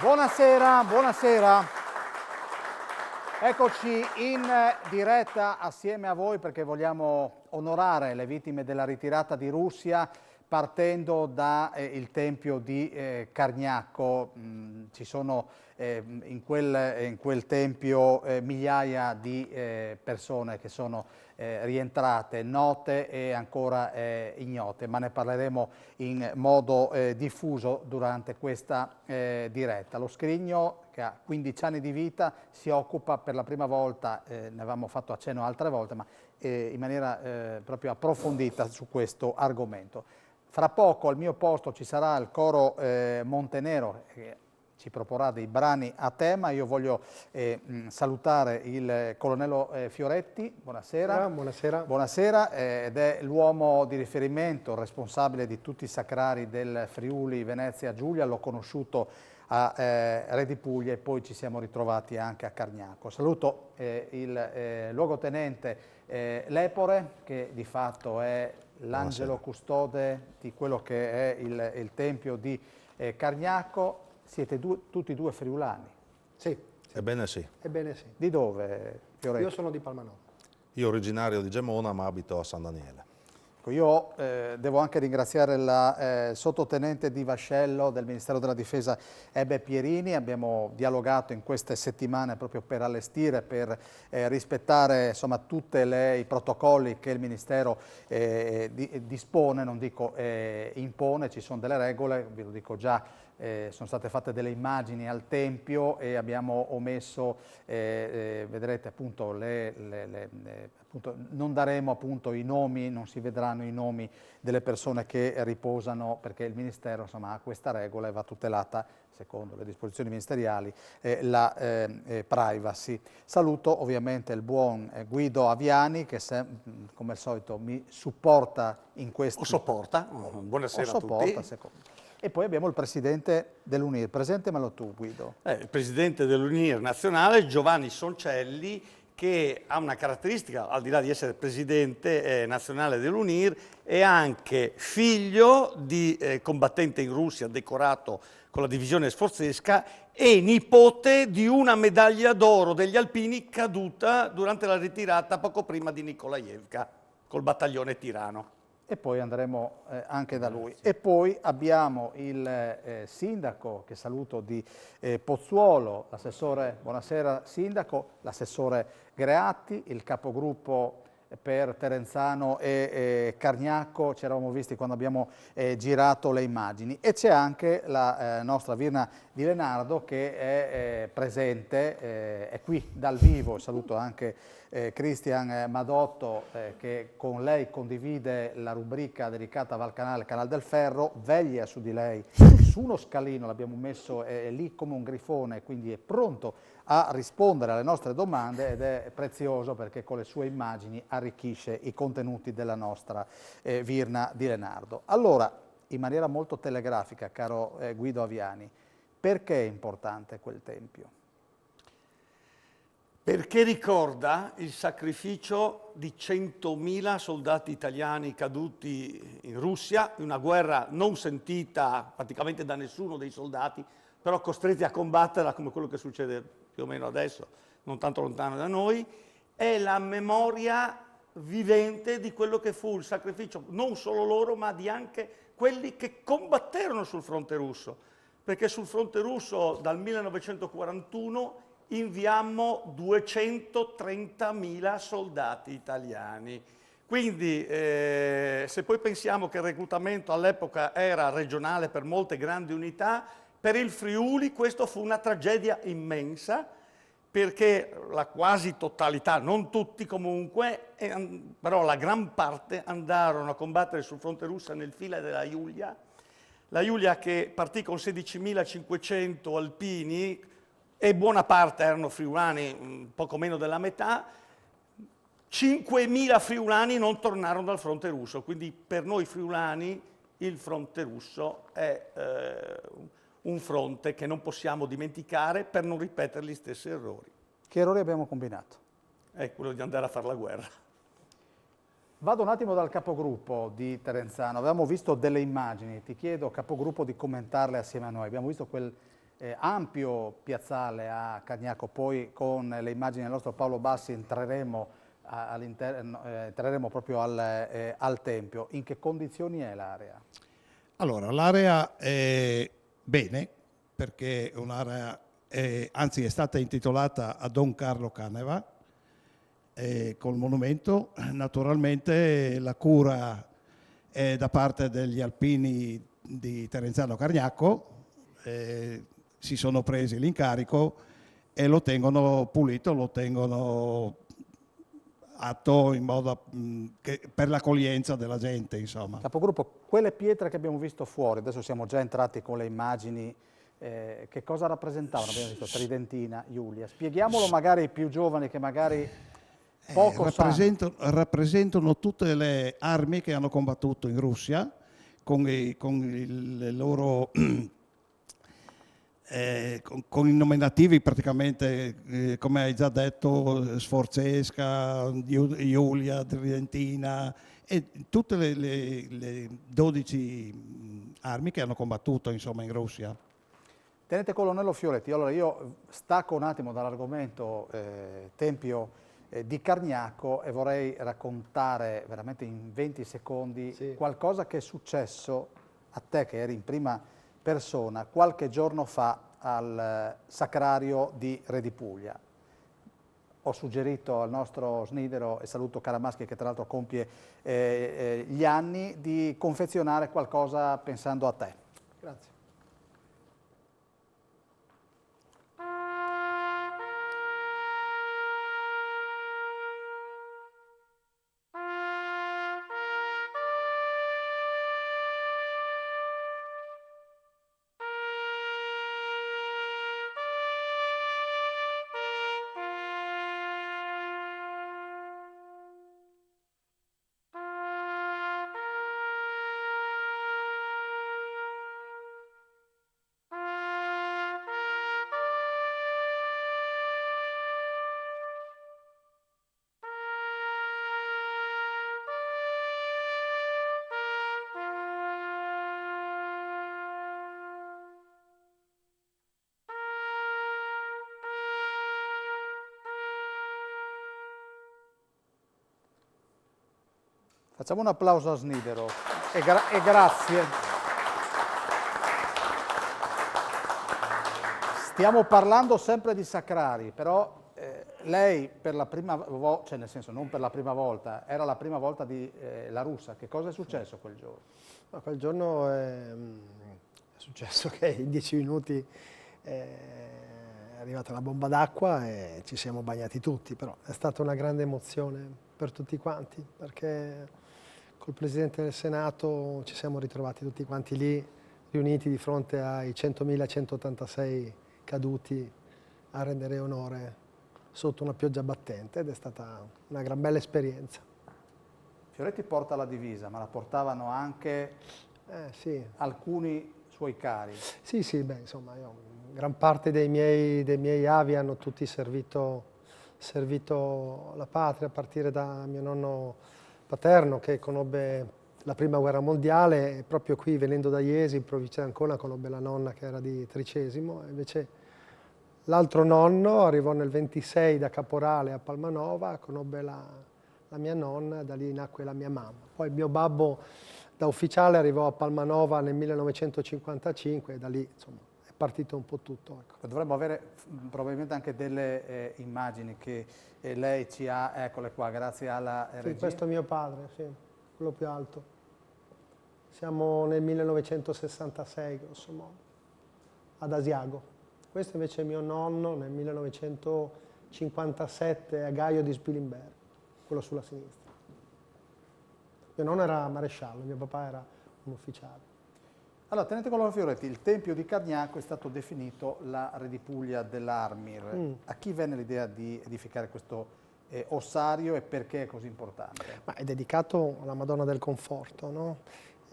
Buonasera, buonasera. Eccoci in diretta assieme a voi perché vogliamo onorare le vittime della ritirata di Russia partendo dal tempio di Cargnacco. Ci sono in quel tempio migliaia di persone che sono rientrate note e ancora ignote, ma ne parleremo in modo diffuso durante questa diretta. Lo Scrigno, che ha 15 anni di vita, si occupa per la prima volta, ne avevamo fatto accenno altre volte, ma in maniera proprio approfondita su questo argomento. Fra poco al mio posto ci sarà il coro Montenero che ci proporrà dei brani a tema. Io voglio salutare il colonnello Fioretti, buonasera. Buonasera. Buonasera, ed è l'uomo di riferimento, il responsabile di tutti i sacrari del Friuli Venezia Giulia. L'ho conosciuto a Re di Puglia e poi ci siamo ritrovati anche a Cargnacco. Saluto il luogotenente Lepore, che di fatto è l'angelo custode di quello che è il tempio di Cargnacco. Siete tutti e due friulani? Sì. Ebbene sì. Ebbene sì. Di dove, Fioretti? Io sono di Palmanova. Io originario di Gemona, ma abito a San Daniele. Io devo anche ringraziare la sottotenente di vascello del Ministero della Difesa Ebbe Pierini. Abbiamo dialogato in queste settimane proprio per allestire, per rispettare insomma tutti i protocolli che il Ministero dispone, non dico impone. Ci sono delle regole, ve lo dico già. Sono state fatte delle immagini al Tempio e abbiamo omesso, vedrete appunto, appunto, non daremo appunto i nomi, non si vedranno i nomi delle persone che riposano, perché il Ministero insomma ha questa regola e va tutelata, secondo le disposizioni ministeriali, la privacy. Saluto ovviamente il buon Guido Aviani che come al solito mi supporta in questo. Buonasera a tutti. E poi abbiamo il presidente dell'UNIR. Presentemelo tu, Guido. Il presidente dell'UNIR nazionale, Giovanni Soncelli, che ha una caratteristica, al di là di essere presidente nazionale dell'UNIR, è anche figlio di combattente in Russia, decorato con la divisione sforzesca, e nipote di una medaglia d'oro degli alpini caduta durante la ritirata poco prima di Nikolaevka, col battaglione Tirano. E poi andremo anche da lui. E poi abbiamo il sindaco, che saluto, di Pozzuolo, l'assessore, buonasera sindaco, l'assessore Greatti, il capogruppo per Terenzano e Cargnacco, ci eravamo visti quando abbiamo girato le immagini, e c'è anche la nostra Virna di Lenardo che è presente, è qui dal vivo. Saluto anche Cristian Madotto che con lei condivide la rubrica dedicata a Valcanale, Canal del Ferro, veglia su di lei su uno scalino, l'abbiamo messo lì come un grifone, quindi è pronto a rispondere alle nostre domande ed è prezioso perché con le sue immagini arricchisce i contenuti della nostra Virna di Lenardo. Allora, in maniera molto telegrafica, caro Guido Aviani, perché è importante quel tempio? Perché ricorda il sacrificio di 100.000 soldati italiani caduti in Russia, in una guerra non sentita praticamente da nessuno dei soldati, però costretti a combatterla come quello che succede più o meno adesso, non tanto lontano da noi. È la memoria vivente di quello che fu il sacrificio, non solo loro, ma di anche quelli che combatterono sul fronte russo, perché sul fronte russo dal 1941 inviammo 230.000 soldati italiani. Quindi se poi pensiamo che il reclutamento all'epoca era regionale per molte grandi unità, per il Friuli questo fu una tragedia immensa, perché la quasi totalità, non tutti comunque, però la gran parte andarono a combattere sul fronte russo nel file della Giulia. La Giulia che partì con 16.500 alpini, e buona parte erano friulani, poco meno della metà. 5.000 friulani non tornarono dal fronte russo, quindi per noi friulani il fronte russo è un fronte che non possiamo dimenticare per non ripetere gli stessi errori. Che errori abbiamo combinato? È quello di andare a fare la guerra. Vado un attimo dal capogruppo di Terenzano. Avevamo visto delle immagini, ti chiedo, capogruppo, di commentarle assieme a noi. Abbiamo visto quel ampio piazzale a Cargnacco, poi con le immagini del nostro Paolo Bassi entreremo, entreremo proprio al Tempio. In che condizioni è l'area? Allora, l'area è bene, perché è un'area, anzi è stata intitolata a Don Carlo Caneva, col monumento. Naturalmente la cura è da parte degli alpini di Terenzano Cargnacco, si sono presi l'incarico e lo tengono pulito, lo tengono atto in modo per l'accoglienza della gente, insomma. Capogruppo, quelle pietre che abbiamo visto fuori, adesso siamo già entrati con le immagini, che cosa rappresentavano? Abbiamo visto Tridentina, Giulia. Spieghiamolo magari ai più giovani che magari poco sanno. Rappresentano tutte le armi che hanno combattuto in Russia con le loro con i nominativi praticamente, come hai già detto, Sforzesca, Giulia, Tridentina e tutte le 12 armi che hanno combattuto, insomma, in Russia. Tenente Colonnello Fioretti, allora io stacco un attimo dall'argomento Tempio di Cargnacco e vorrei raccontare veramente in 20 secondi qualcosa che è successo a te, che eri in prima persona, qualche giorno fa al Sacrario di Re di Puglia. Ho suggerito al nostro Snidero, e saluto Caramaschi che tra l'altro compie gli anni, di confezionare qualcosa pensando a te. Grazie. Facciamo un applauso a Snidero e grazie. Stiamo parlando sempre di Sacrari, però lei per la prima volta, cioè nel senso non per la prima volta, era la prima volta di La Russa. Che cosa è successo quel giorno? No, quel giorno è successo che in 10 minuti è arrivata una bomba d'acqua e ci siamo bagnati tutti, però è stata una grande emozione per tutti quanti, perché col Presidente del Senato ci siamo ritrovati tutti quanti lì, riuniti di fronte ai 100.186 caduti a rendere onore sotto una pioggia battente, ed è stata una gran bella esperienza. Fioretti porta la divisa, ma la portavano anche Sì. alcuni suoi cari. Sì, sì, beh, insomma, gran parte dei miei avi hanno tutti servito la patria, a partire da mio nonno paterno che conobbe la prima guerra mondiale, e proprio qui, venendo da Iesi, in provincia di Ancona, conobbe la nonna che era di Tricesimo, e invece l'altro nonno arrivò nel 26 da caporale a Palmanova, conobbe la mia nonna, da lì nacque la mia mamma. Poi il mio babbo da ufficiale arrivò a Palmanova nel 1955 e da lì, insomma, è partito un po' tutto. Ecco. Dovremmo avere probabilmente anche delle immagini che lei ci ha, eccole qua, grazie alla regia. Sì, questo è mio padre, sì, quello più alto. Siamo nel 1966, grosso modo, ad Asiago. Questo invece è mio nonno nel 1957 a Gaio di Spilimbergo, quello sulla sinistra. Mio nonno era maresciallo, mio papà era un ufficiale. Allora, tenente Colonnello Fioretti, il Tempio di Cargnacco è stato definito la Re di Puglia dell'Armir. A chi venne l'idea di edificare questo ossario e perché è così importante? Ma è dedicato alla Madonna del Conforto, no?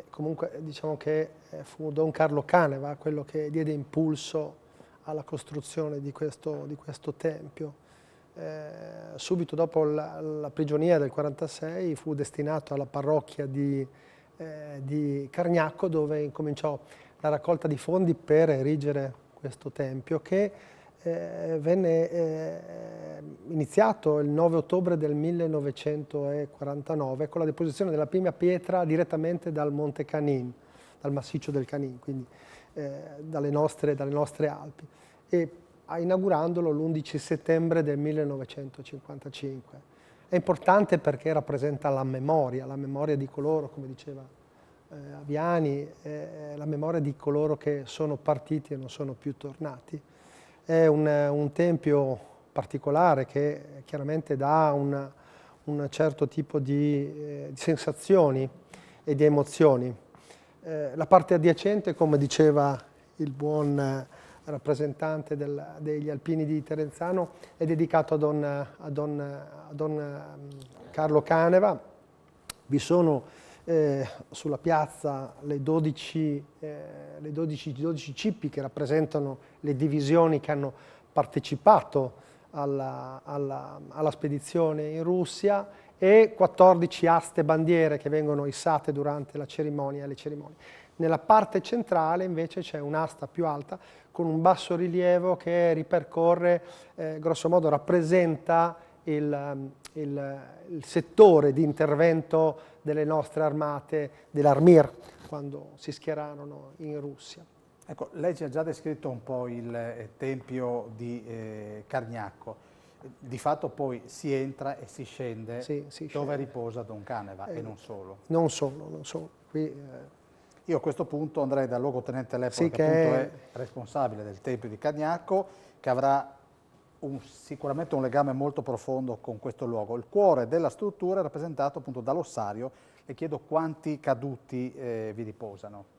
Comunque diciamo che fu Don Carlo Caneva quello che diede impulso alla costruzione di questo tempio. Subito dopo la prigionia del 46 fu destinato alla parrocchia di Cargnacco, dove incominciò la raccolta di fondi per erigere questo tempio che venne iniziato il 9 ottobre del 1949 con la deposizione della prima pietra direttamente dal Monte Canin, dal massiccio del Canin, quindi dalle nostre Alpi, e inaugurandolo l'11 settembre del 1955. È importante perché rappresenta la memoria di coloro, come diceva Aviani, la memoria di coloro che sono partiti e non sono più tornati. È un tempio particolare che chiaramente dà un certo tipo di sensazioni e di emozioni. La parte adiacente, come diceva il buon rappresentante degli Alpini di Terenzano, è dedicato a Don Carlo Caneva. Vi sono sulla piazza le 12 cippi che rappresentano le divisioni che hanno partecipato alla spedizione in Russia e 14 aste bandiere che vengono issate durante le cerimonie. Nella parte centrale invece c'è un'asta più alta con un basso rilievo che ripercorre, grosso modo rappresenta il settore di intervento delle nostre armate, dell'Armir, quando si schierarono in Russia. Ecco, lei ci ha già descritto un po' il tempio di Cargnacco. Di fatto poi si entra e si scende dove riposa Don Caneva e non solo. Non solo. Qui, io a questo punto andrei dal luogotenente Lepore, che appunto è responsabile del tempio di Cargnacco, che avrà sicuramente un legame molto profondo con questo luogo. Il cuore della struttura è rappresentato appunto dall'ossario. Le chiedo quanti caduti vi riposano.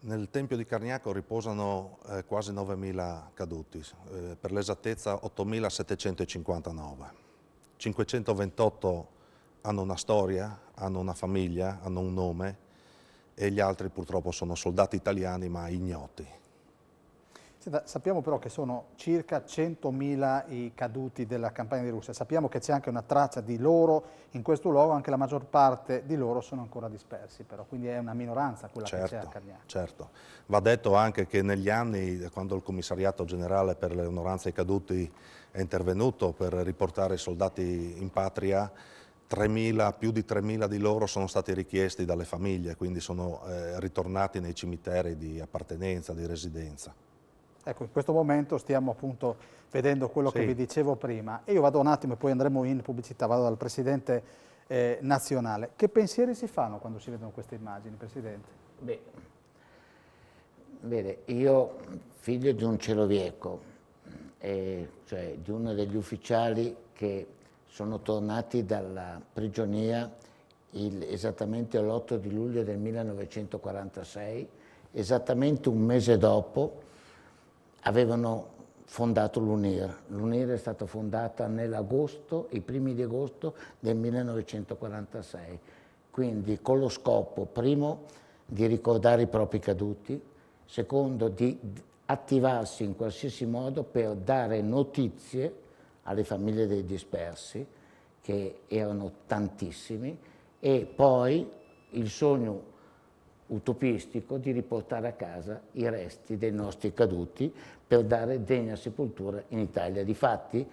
Nel Tempio di Cargnacco riposano quasi 9.000 caduti, per l'esattezza 8.759. 528 hanno una storia, hanno una famiglia, hanno un nome, e gli altri purtroppo sono soldati italiani ma ignoti. Sappiamo però che sono circa 100.000 i caduti della campagna di Russia. Sappiamo che c'è anche una traccia di loro in questo luogo, anche la maggior parte di loro sono ancora dispersi, però quindi è una minoranza quella che c'è a Cargnacco. Certo, va detto anche che negli anni, quando il Commissariato Generale per le Onoranze ai Caduti è intervenuto per riportare i soldati in patria, più di 3.000 di loro sono stati richiesti dalle famiglie, quindi sono ritornati nei cimiteri di appartenenza, di residenza. Ecco, in questo momento stiamo appunto vedendo quello che vi dicevo prima, e io vado un attimo e poi andremo in pubblicità, vado dal Presidente nazionale. Che pensieri si fanno quando si vedono queste immagini, Presidente? Beh, vede, io figlio di un celovieco, cioè di uno degli ufficiali che sono tornati dalla prigionia esattamente l'8 di luglio del 1946, esattamente un mese dopo avevano fondato l'UNIR. L'UNIR è stata fondata i primi di agosto del 1946, quindi con lo scopo, primo, di ricordare i propri caduti, secondo, di attivarsi in qualsiasi modo per dare notizie alle famiglie dei dispersi, che erano tantissimi, e poi il sogno utopistico di riportare a casa i resti dei nostri caduti per dare degna sepoltura in Italia. Difatti,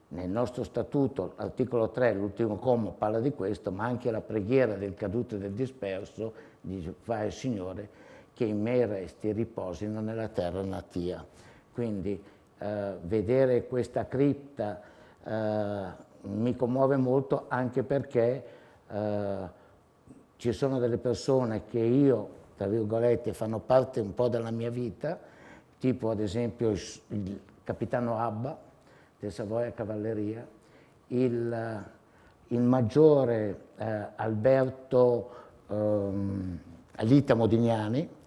nel nostro statuto, l'articolo 3, l'ultimo comma, parla di questo, ma anche la preghiera del caduto e del disperso dice: fa il Signore che i miei resti riposino nella terra natia. Quindi vedere questa cripta mi commuove molto, anche perché ci sono delle persone che io, tra virgolette, fanno parte un po' della mia vita, tipo ad esempio il capitano Abba del Savoia Cavalleria, il maggiore Alberto Alita Modignani,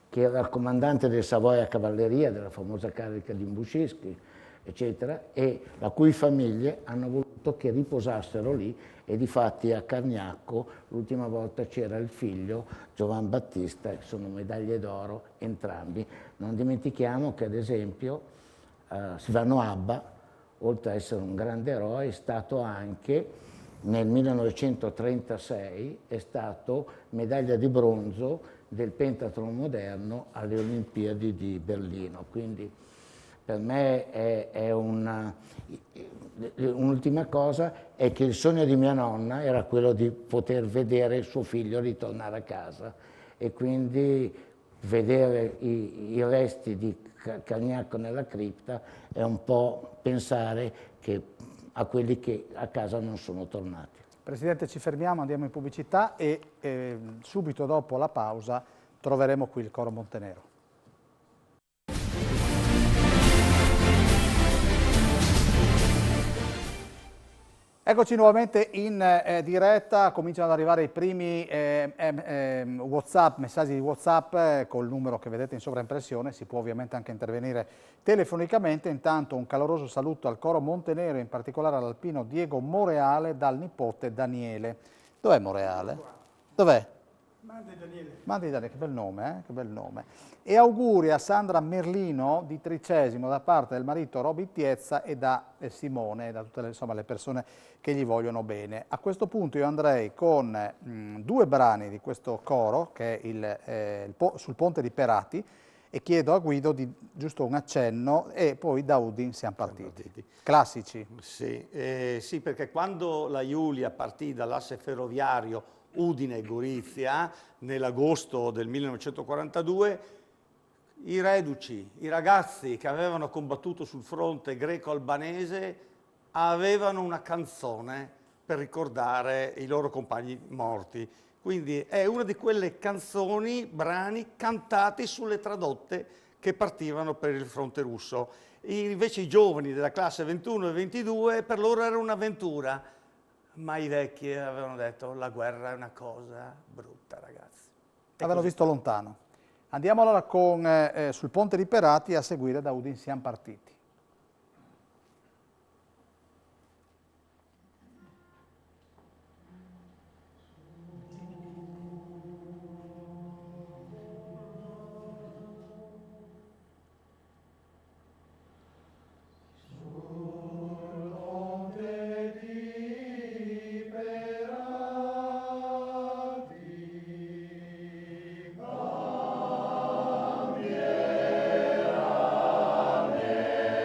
che era il comandante del Savoia Cavalleria, della famosa carica di Imbuscischi, eccetera, e la cui famiglie hanno voluto che riposassero lì, e difatti a Cargnacco l'ultima volta c'era il figlio Giovan Battista, sono medaglie d'oro entrambi. Non dimentichiamo che ad esempio Silvano Abba, oltre ad essere un grande eroe, è stato anche nel 1936 è stato medaglia di bronzo del pentathlon moderno alle Olimpiadi di Berlino. Quindi per me è un'ultima cosa è che il sogno di mia nonna era quello di poter vedere suo figlio ritornare a casa, e quindi vedere i resti di Cagnacco nella cripta è un po' pensare a quelli che a casa non sono tornati. Presidente, ci fermiamo, andiamo in pubblicità e subito dopo la pausa troveremo qui il Coro Montenero. Eccoci nuovamente in diretta, cominciano ad arrivare i primi WhatsApp, messaggi di WhatsApp col numero che vedete in sovraimpressione, si può ovviamente anche intervenire telefonicamente. Intanto un caloroso saluto al Coro Montenero, in particolare all'alpino Diego Moreale dal nipote Daniele. Dov'è Moreale? Dov'è? Mandi Daniele. Mandi Daniele, che bel nome, che bel nome. E auguri a Sandra Merlino di Tricesimo da parte del marito Roby Tiezza e da Simone, da tutte le persone che gli vogliono bene. A questo punto io andrei con due brani di questo coro, che è sul ponte di Perati, e chiedo a Guido di giusto un accenno, e poi da Udin siamo partiti. Classici. Sì, sì, perché quando la Giulia partì dall'asse ferroviario Udine-Gorizia nell'agosto del 1942, i reduci, i ragazzi che avevano combattuto sul fronte greco-albanese avevano una canzone per ricordare i loro compagni morti. Quindi è una di quelle canzoni, brani cantati sulle tradotte che partivano per il fronte russo. Invece i giovani della classe 21 e 22 per loro era un'avventura, ma i vecchi avevano detto la guerra è una cosa brutta, ragazzi. Avevano visto lontano. Andiamo allora con sul ponte di Perati, a seguire da Udin siamo partiti. Amen.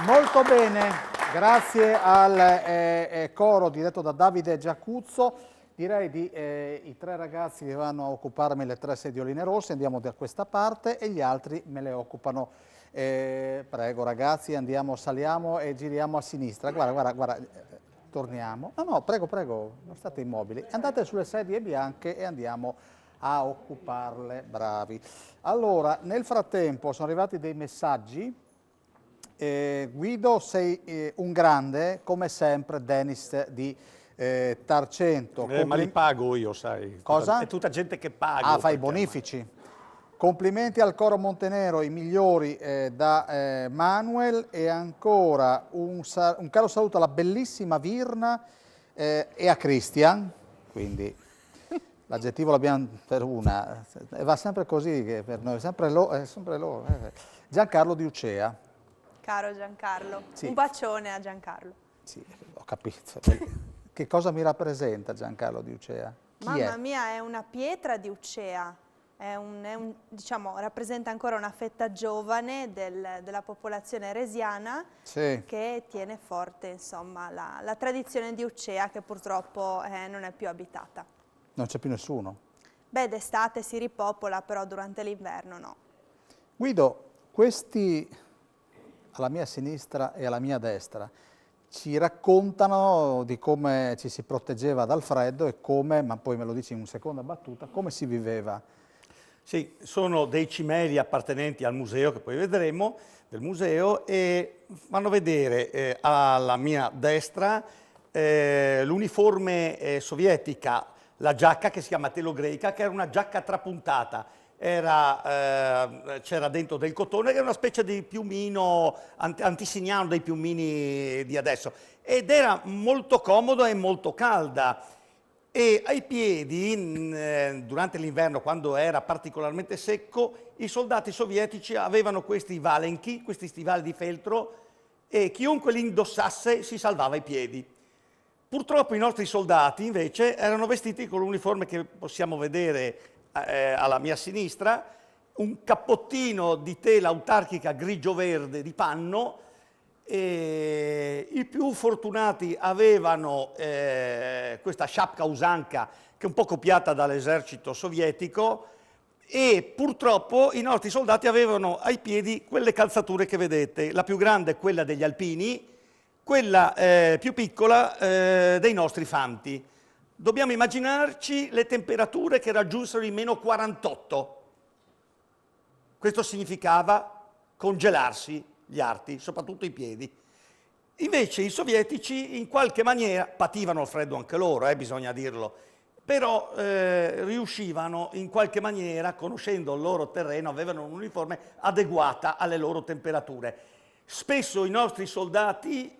Molto bene, grazie al coro diretto da Davide Giacuzzo. Direi i 3 ragazzi che vanno a occuparmi le 3 sedioline rosse, andiamo da questa parte e gli altri me le occupano. Prego ragazzi, andiamo, saliamo e giriamo a sinistra. Guarda, torniamo. No, prego, non state immobili. Andate sulle sedie bianche e andiamo a occuparle, bravi. Allora, nel frattempo sono arrivati dei messaggi. Guido, sei un grande, come sempre, Denis di Tarcento. Ma li pago io, sai. Cosa? È tutta gente che paga. Ah, fai i bonifici. Complimenti al coro Montenero, i migliori da Manuel, e ancora un caro saluto alla bellissima Virna e a Christian, quindi l'aggettivo l'abbiamo per una, e va sempre così che per noi, sempre loro. Giancarlo di Ucea. Caro Giancarlo, sì. Un bacione a Giancarlo. Sì, ho capito. Che cosa mi rappresenta Giancarlo di Ucea? Chi Mamma è? mia, è una pietra di Ucea, diciamo, rappresenta ancora una fetta giovane della popolazione resiana, Sì. che tiene forte, insomma, la tradizione di Ucea, che purtroppo non è più abitata. Non c'è più nessuno? Beh, d'estate si ripopola, però durante l'inverno no. Guido, questi alla mia sinistra e alla mia destra ci raccontano di come ci si proteggeva dal freddo e come, ma poi me lo dici in una seconda battuta, come si viveva. Sì, sono dei cimeli appartenenti al museo, che poi vedremo, del museo, e fanno vedere alla mia destra l'uniforme sovietica, la giacca che si chiama telogreica, che era una giacca trapuntata. C'era dentro del cotone, che era una specie di piumino antisignano dei piumini di adesso, ed era molto comodo e molto calda. E ai piedi, durante l'inverno, quando era particolarmente secco, i soldati sovietici avevano questi valenchi, questi stivali di feltro, e chiunque li indossasse si salvava i piedi. Purtroppo i nostri soldati, invece, erano vestiti con l'uniforme che possiamo vedere alla mia sinistra, un cappottino di tela autarchica grigio-verde di panno. I più fortunati avevano questa shapka usanka, che è un po' copiata dall'esercito sovietico, e purtroppo i nostri soldati avevano ai piedi quelle calzature che vedete, la più grande è quella degli alpini, quella più piccola dei nostri fanti. Dobbiamo immaginarci le temperature che raggiunsero i meno 48. Questo significava congelarsi gli arti, soprattutto i piedi. Invece i sovietici in qualche maniera pativano il freddo anche loro, bisogna dirlo, però riuscivano in qualche maniera, conoscendo il loro terreno, avevano un'uniforme adeguata alle loro temperature. Spesso i nostri soldati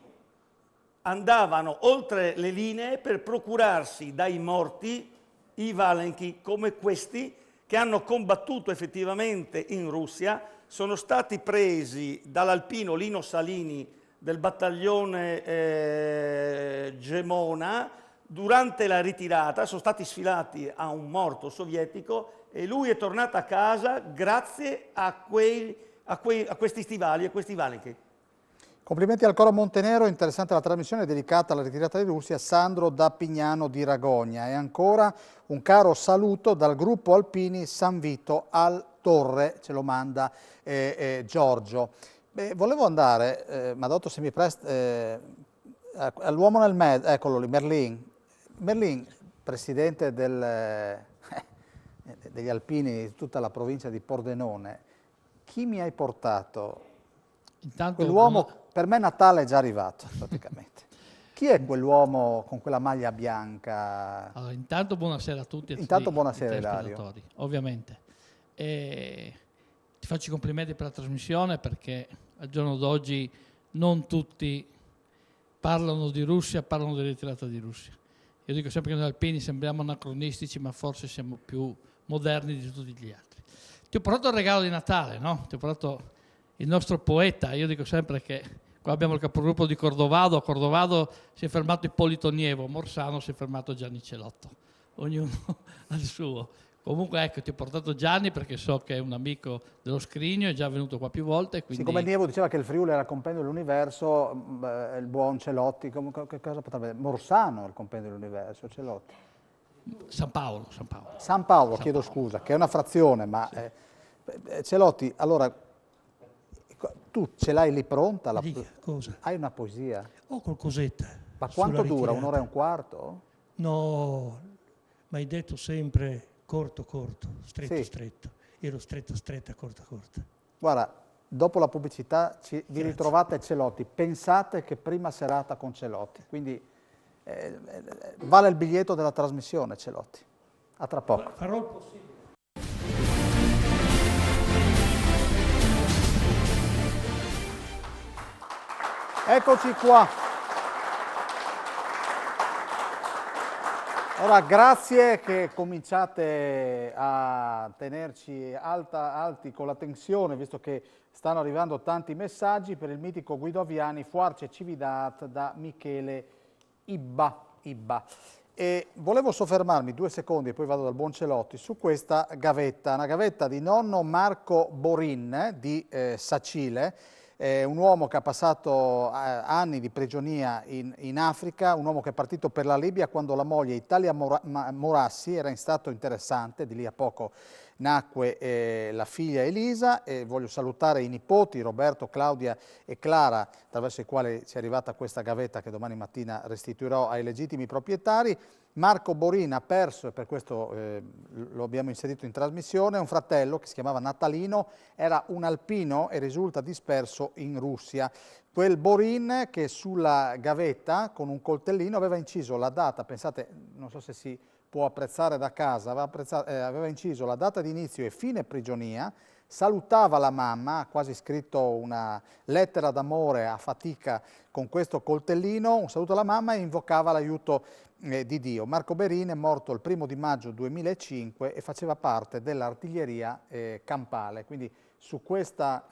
andavano oltre le linee per procurarsi dai morti i valenchi come questi, che hanno combattuto effettivamente in Russia, sono stati presi dall'alpino Lino Salini del battaglione Gemona durante la ritirata, sono stati sfilati a un morto sovietico e lui è tornato a casa grazie a questi stivali, a questi valenchi. Complimenti al Coro Montenero, interessante la trasmissione dedicata alla ritirata di Russia, Sandro da Pignano di Ragogna. E ancora un caro saluto dal gruppo Alpini San Vito al Torre, ce lo manda Giorgio. Volevo andare, Madotto se mi presta, all'uomo nel mezzo, eccolo lì, Merlin. Merlin, presidente degli Alpini di tutta la provincia di Pordenone, chi mi hai portato? Quell'uomo, per me Natale è già arrivato praticamente. Chi è quell'uomo con quella maglia bianca? Allora, intanto buonasera a tutti. Intanto buonasera Ilario. Ovviamente. Ti faccio i complimenti per la trasmissione perché al giorno d'oggi non tutti parlano di Russia, parlano di ritirata di Russia. Io dico sempre che noi alpini sembriamo anacronistici, ma forse siamo più moderni di tutti gli altri. Ti ho portato il regalo di Natale, no? Ti ho portato il nostro poeta. Io dico sempre che qua abbiamo il capogruppo di Cordovado, a Cordovado si è fermato Ippolito Nievo, a Morsano si è fermato Gianni Celotto, ognuno al suo. Comunque ecco, ti ho portato Gianni perché so che è un amico dello Scrigno, è già venuto qua più volte. Quindi... Siccome Nievo diceva che il Friuli era il compendio dell'universo, il buon Celotti, che cosa potrebbe essere? Morsano è il compendio dell'universo, Celotti. San Paolo. Chiedo scusa, che è una frazione, ma sì. Celotti, allora, tu ce l'hai lì pronta? Cosa? Hai una poesia? Ho qualcosetta. Ma quanto dura? Un'ora e un quarto? No, mi hai detto sempre corto, stretto, sì. Stretto. Ero stretta, corta. Guarda, dopo la pubblicità vi ritrovate Celotti. Pensate che prima serata con Celotti, quindi vale il biglietto della trasmissione Celotti. A tra poco. Farò il possibile. Eccoci qua. Ora, grazie che cominciate a tenerci alti con la tensione, visto che stanno arrivando tanti messaggi per il mitico Guido Aviani, Fuarce Cividat da Michele Ibba. E volevo soffermarmi 2 secondi, e poi vado dal buon Celotti, su questa gavetta, una gavetta di nonno Marco Borin di Sacile, un uomo che ha passato anni di prigionia in Africa, un uomo che è partito per la Libia quando la moglie Italia Morassi era in stato interessante, di lì a poco nacque la figlia Elisa, e voglio salutare i nipoti Roberto, Claudia e Clara, attraverso i quali ci è arrivata questa gavetta che domani mattina restituirò ai legittimi proprietari. Marco Borin ha perso, e per questo lo abbiamo inserito in trasmissione, un fratello che si chiamava Natalino, era un alpino e risulta disperso in Russia. Quel Borin che sulla gavetta con un coltellino aveva inciso la data, pensate, non so se si può apprezzare da casa, aveva inciso la data di inizio e fine prigionia, salutava la mamma, ha quasi scritto una lettera d'amore a fatica con questo coltellino, un saluto alla mamma, e invocava l'aiuto di Dio. Marco Borin è morto il 1° maggio 2005 e faceva parte dell'artiglieria campale, quindi su questa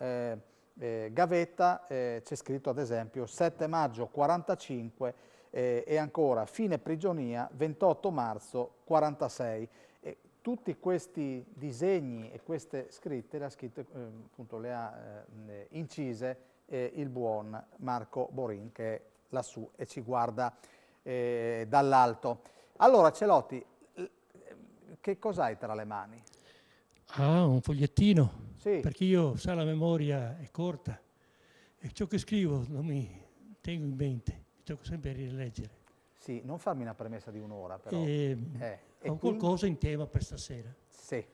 gavetta c'è scritto ad esempio 7 maggio 45 e ancora fine prigionia 28 marzo 46. Tutti questi disegni e queste scritte le ha incise il buon Marco Borin, che è lassù e ci guarda dall'alto. Allora Celotti, che cos'hai tra le mani? Ah, un fogliettino, sì. Perché io, sa, la memoria è corta e ciò che scrivo non mi tengo in mente, mi tocca sempre rileggere. Sì, non farmi una premessa di un'ora però. Ho qualcosa in tema per stasera. Sì,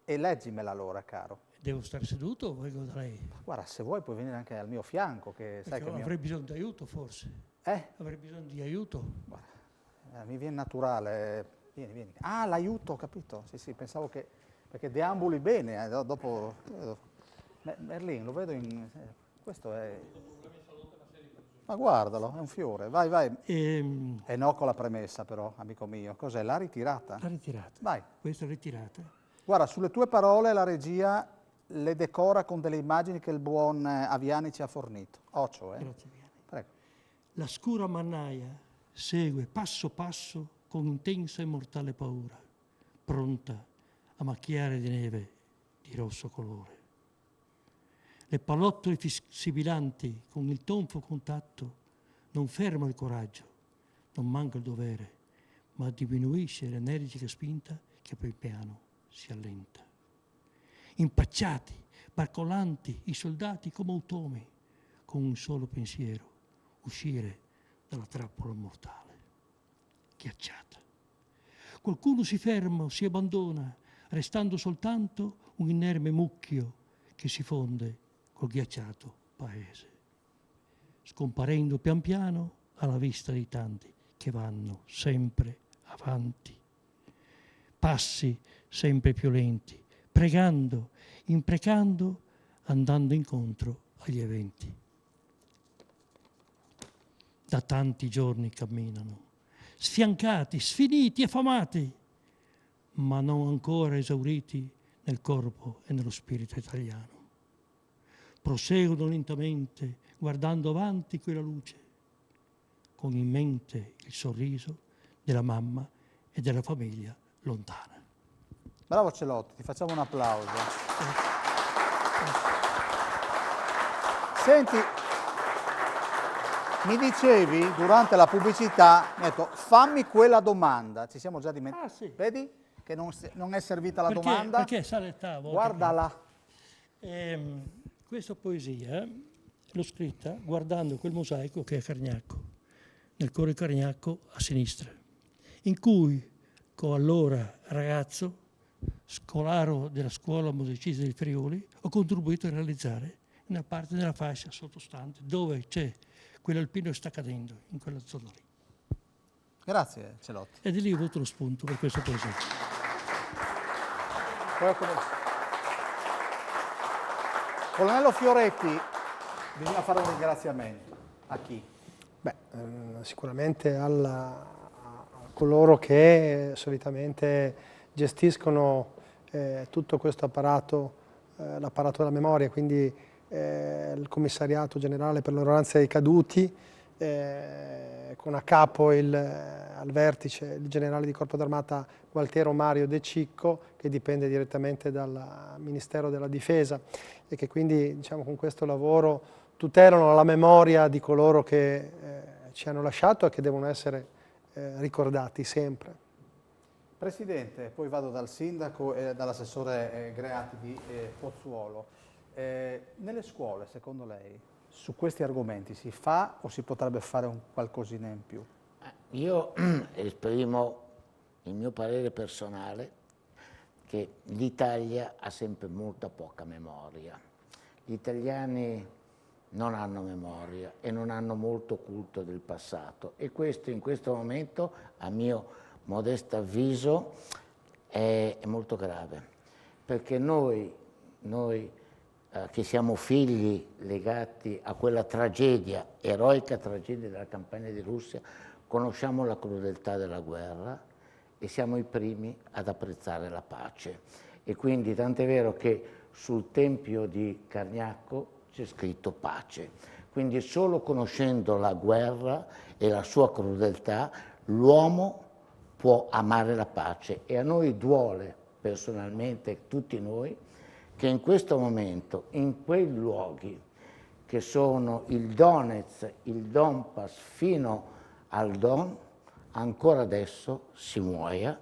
e leggimela allora, caro. Devo stare seduto o vengo da lei? Guarda, se vuoi puoi venire anche al mio fianco, che sai che avrei bisogno di aiuto forse. Avrei bisogno di aiuto. Guarda, mi viene naturale. Vieni, vieni. Ah, l'aiuto, ho capito. Sì, sì, pensavo che... Perché deambuli bene, dopo... Merlin, lo vedo in... questo è... Ma guardalo, è un fiore. Vai, vai. E no con la premessa però, amico mio. Cos'è? La ritirata? La ritirata. Vai. Questa è ritirata. Guarda, sulle tue parole la regia le decora con delle immagini che il buon Aviani ci ha fornito. Ocio, Grazie, Viani. Prego. La scura mannaia segue passo passo con intensa e mortale paura, pronta a macchiare di neve di rosso colore. Le pallottole sibilanti con il tonfo contatto non ferma il coraggio, non manca il dovere, ma diminuisce l'energica spinta che poi piano si allenta. Impacciati, barcolanti, i soldati come automi, con un solo pensiero, uscire dalla trappola mortale, ghiacciata. Qualcuno si ferma o si abbandona, restando soltanto un inerme mucchio che si fonde col ghiacciato paese, scomparendo pian piano alla vista di tanti che vanno sempre avanti. Passi sempre più lenti, pregando, imprecando, andando incontro agli eventi. Da tanti giorni camminano, sfiancati, sfiniti, affamati, ma non ancora esauriti nel corpo e nello spirito italiano. Proseguono lentamente, guardando avanti quella luce, con in mente il sorriso della mamma e della famiglia lontana. Bravo Celotti, ti facciamo un applauso. Senti, mi dicevi durante la pubblicità, mi hai detto, fammi quella domanda. Ci siamo già dimenticati. Ah, sì. Vedi che non è servita la Perché? domanda? Perché sale il tavolo? Guardala. Questa poesia l'ho scritta guardando quel mosaico che è Cargnacco, nel cuore Cargnacco a sinistra, in cui, con allora ragazzo, scolaro della scuola musicista di Friuli, ho contribuito a realizzare una parte della fascia sottostante dove c'è quell'alpino che sta cadendo, in quella zona lì. Grazie Celotti. E di lì ho avuto lo spunto per questa poesia. Colonnello Fioretti, bisogna fare un ringraziamento. A chi? Beh, sicuramente a coloro che solitamente gestiscono tutto questo apparato, l'apparato della memoria, quindi il Commissariato Generale per l'Onoranza dei Caduti, con a capo al vertice il generale di Corpo d'Armata Gualtiero Mario De Cicco, che dipende direttamente dal Ministero della Difesa e che quindi, diciamo, con questo lavoro tutelano la memoria di coloro che ci hanno lasciato e che devono essere ricordati sempre. Presidente, poi vado dal sindaco e dall'assessore Greati di Pozzuolo. Nelle scuole, secondo lei, su questi argomenti si fa o si potrebbe fare un qualcosina in più? Io esprimo il mio parere personale che l'Italia ha sempre molta poca memoria. Gli italiani non hanno memoria e non hanno molto culto del passato e questo in questo momento, a mio modesto avviso, è molto grave, perché noi che siamo figli legati a quella tragedia, eroica tragedia della campagna di Russia, conosciamo la crudeltà della guerra e siamo i primi ad apprezzare la pace. E quindi tant'è vero che sul tempio di Cargnacco c'è scritto pace. Quindi solo conoscendo la guerra e la sua crudeltà l'uomo può amare la pace e a noi duole personalmente, tutti noi, che in questo momento, in quei luoghi che sono il Donetsk, il Donbass fino al Don, ancora adesso si muoia,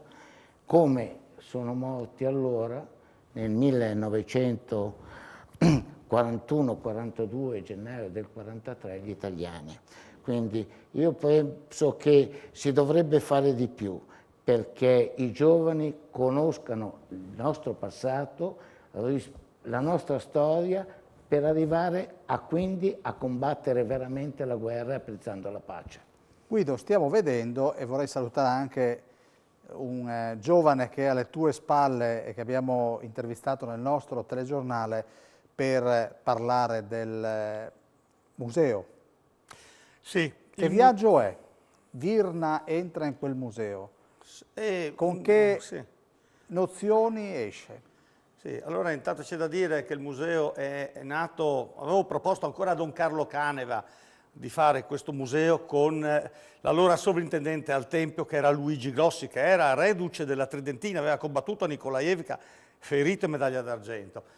come sono morti allora nel 1941-42, gennaio del 43, gli italiani. Quindi io penso che si dovrebbe fare di più perché i giovani conoscano il nostro passato, la nostra storia, per arrivare quindi a combattere veramente la guerra apprezzando la pace. Guido, stiamo vedendo, e vorrei salutare anche un giovane che è alle tue spalle e che abbiamo intervistato nel nostro telegiornale per parlare del museo. Sì. Che viaggio è? Virna entra in quel museo. Con che nozioni esce? Sì, allora intanto c'è da dire che il museo è nato, avevo proposto ancora a Don Carlo Caneva di fare questo museo con l'allora sovrintendente al Tempio, che era Luigi Grossi, che era reduce della Tridentina, aveva combattuto a Nikolaevka, ferito e medaglia d'argento.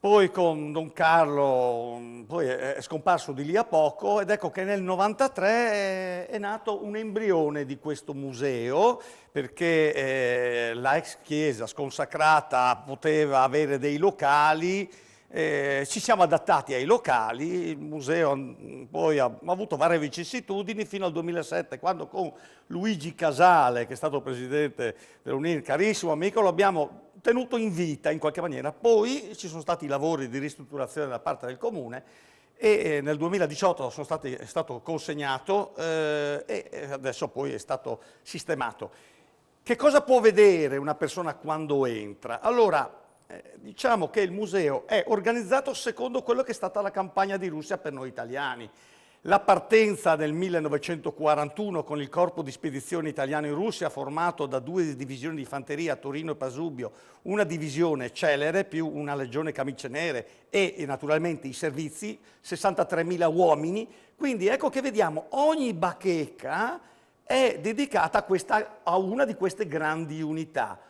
Poi con Don Carlo, poi è scomparso di lì a poco, ed ecco che nel 93 è nato un embrione di questo museo, perché la ex chiesa sconsacrata poteva avere dei locali, ci siamo adattati ai locali, il museo poi ha avuto varie vicissitudini fino al 2007, quando con Luigi Casale, che è stato presidente dell'Unione, carissimo amico, lo abbiamo tenuto in vita in qualche maniera. Poi ci sono stati i lavori di ristrutturazione da parte del Comune e nel 2018 è stato consegnato e adesso poi è stato sistemato. Che cosa può vedere una persona quando entra? Allora, diciamo che il museo è organizzato secondo quello che è stata la campagna di Russia per noi italiani. La partenza nel 1941 con il corpo di spedizione italiano in Russia, formato da 2 divisioni di fanteria, Torino e Pasubio, una divisione Celere più una legione Camicie Nere e naturalmente i servizi, 63.000 uomini. Quindi ecco che vediamo ogni bacheca è dedicata a una di queste grandi unità.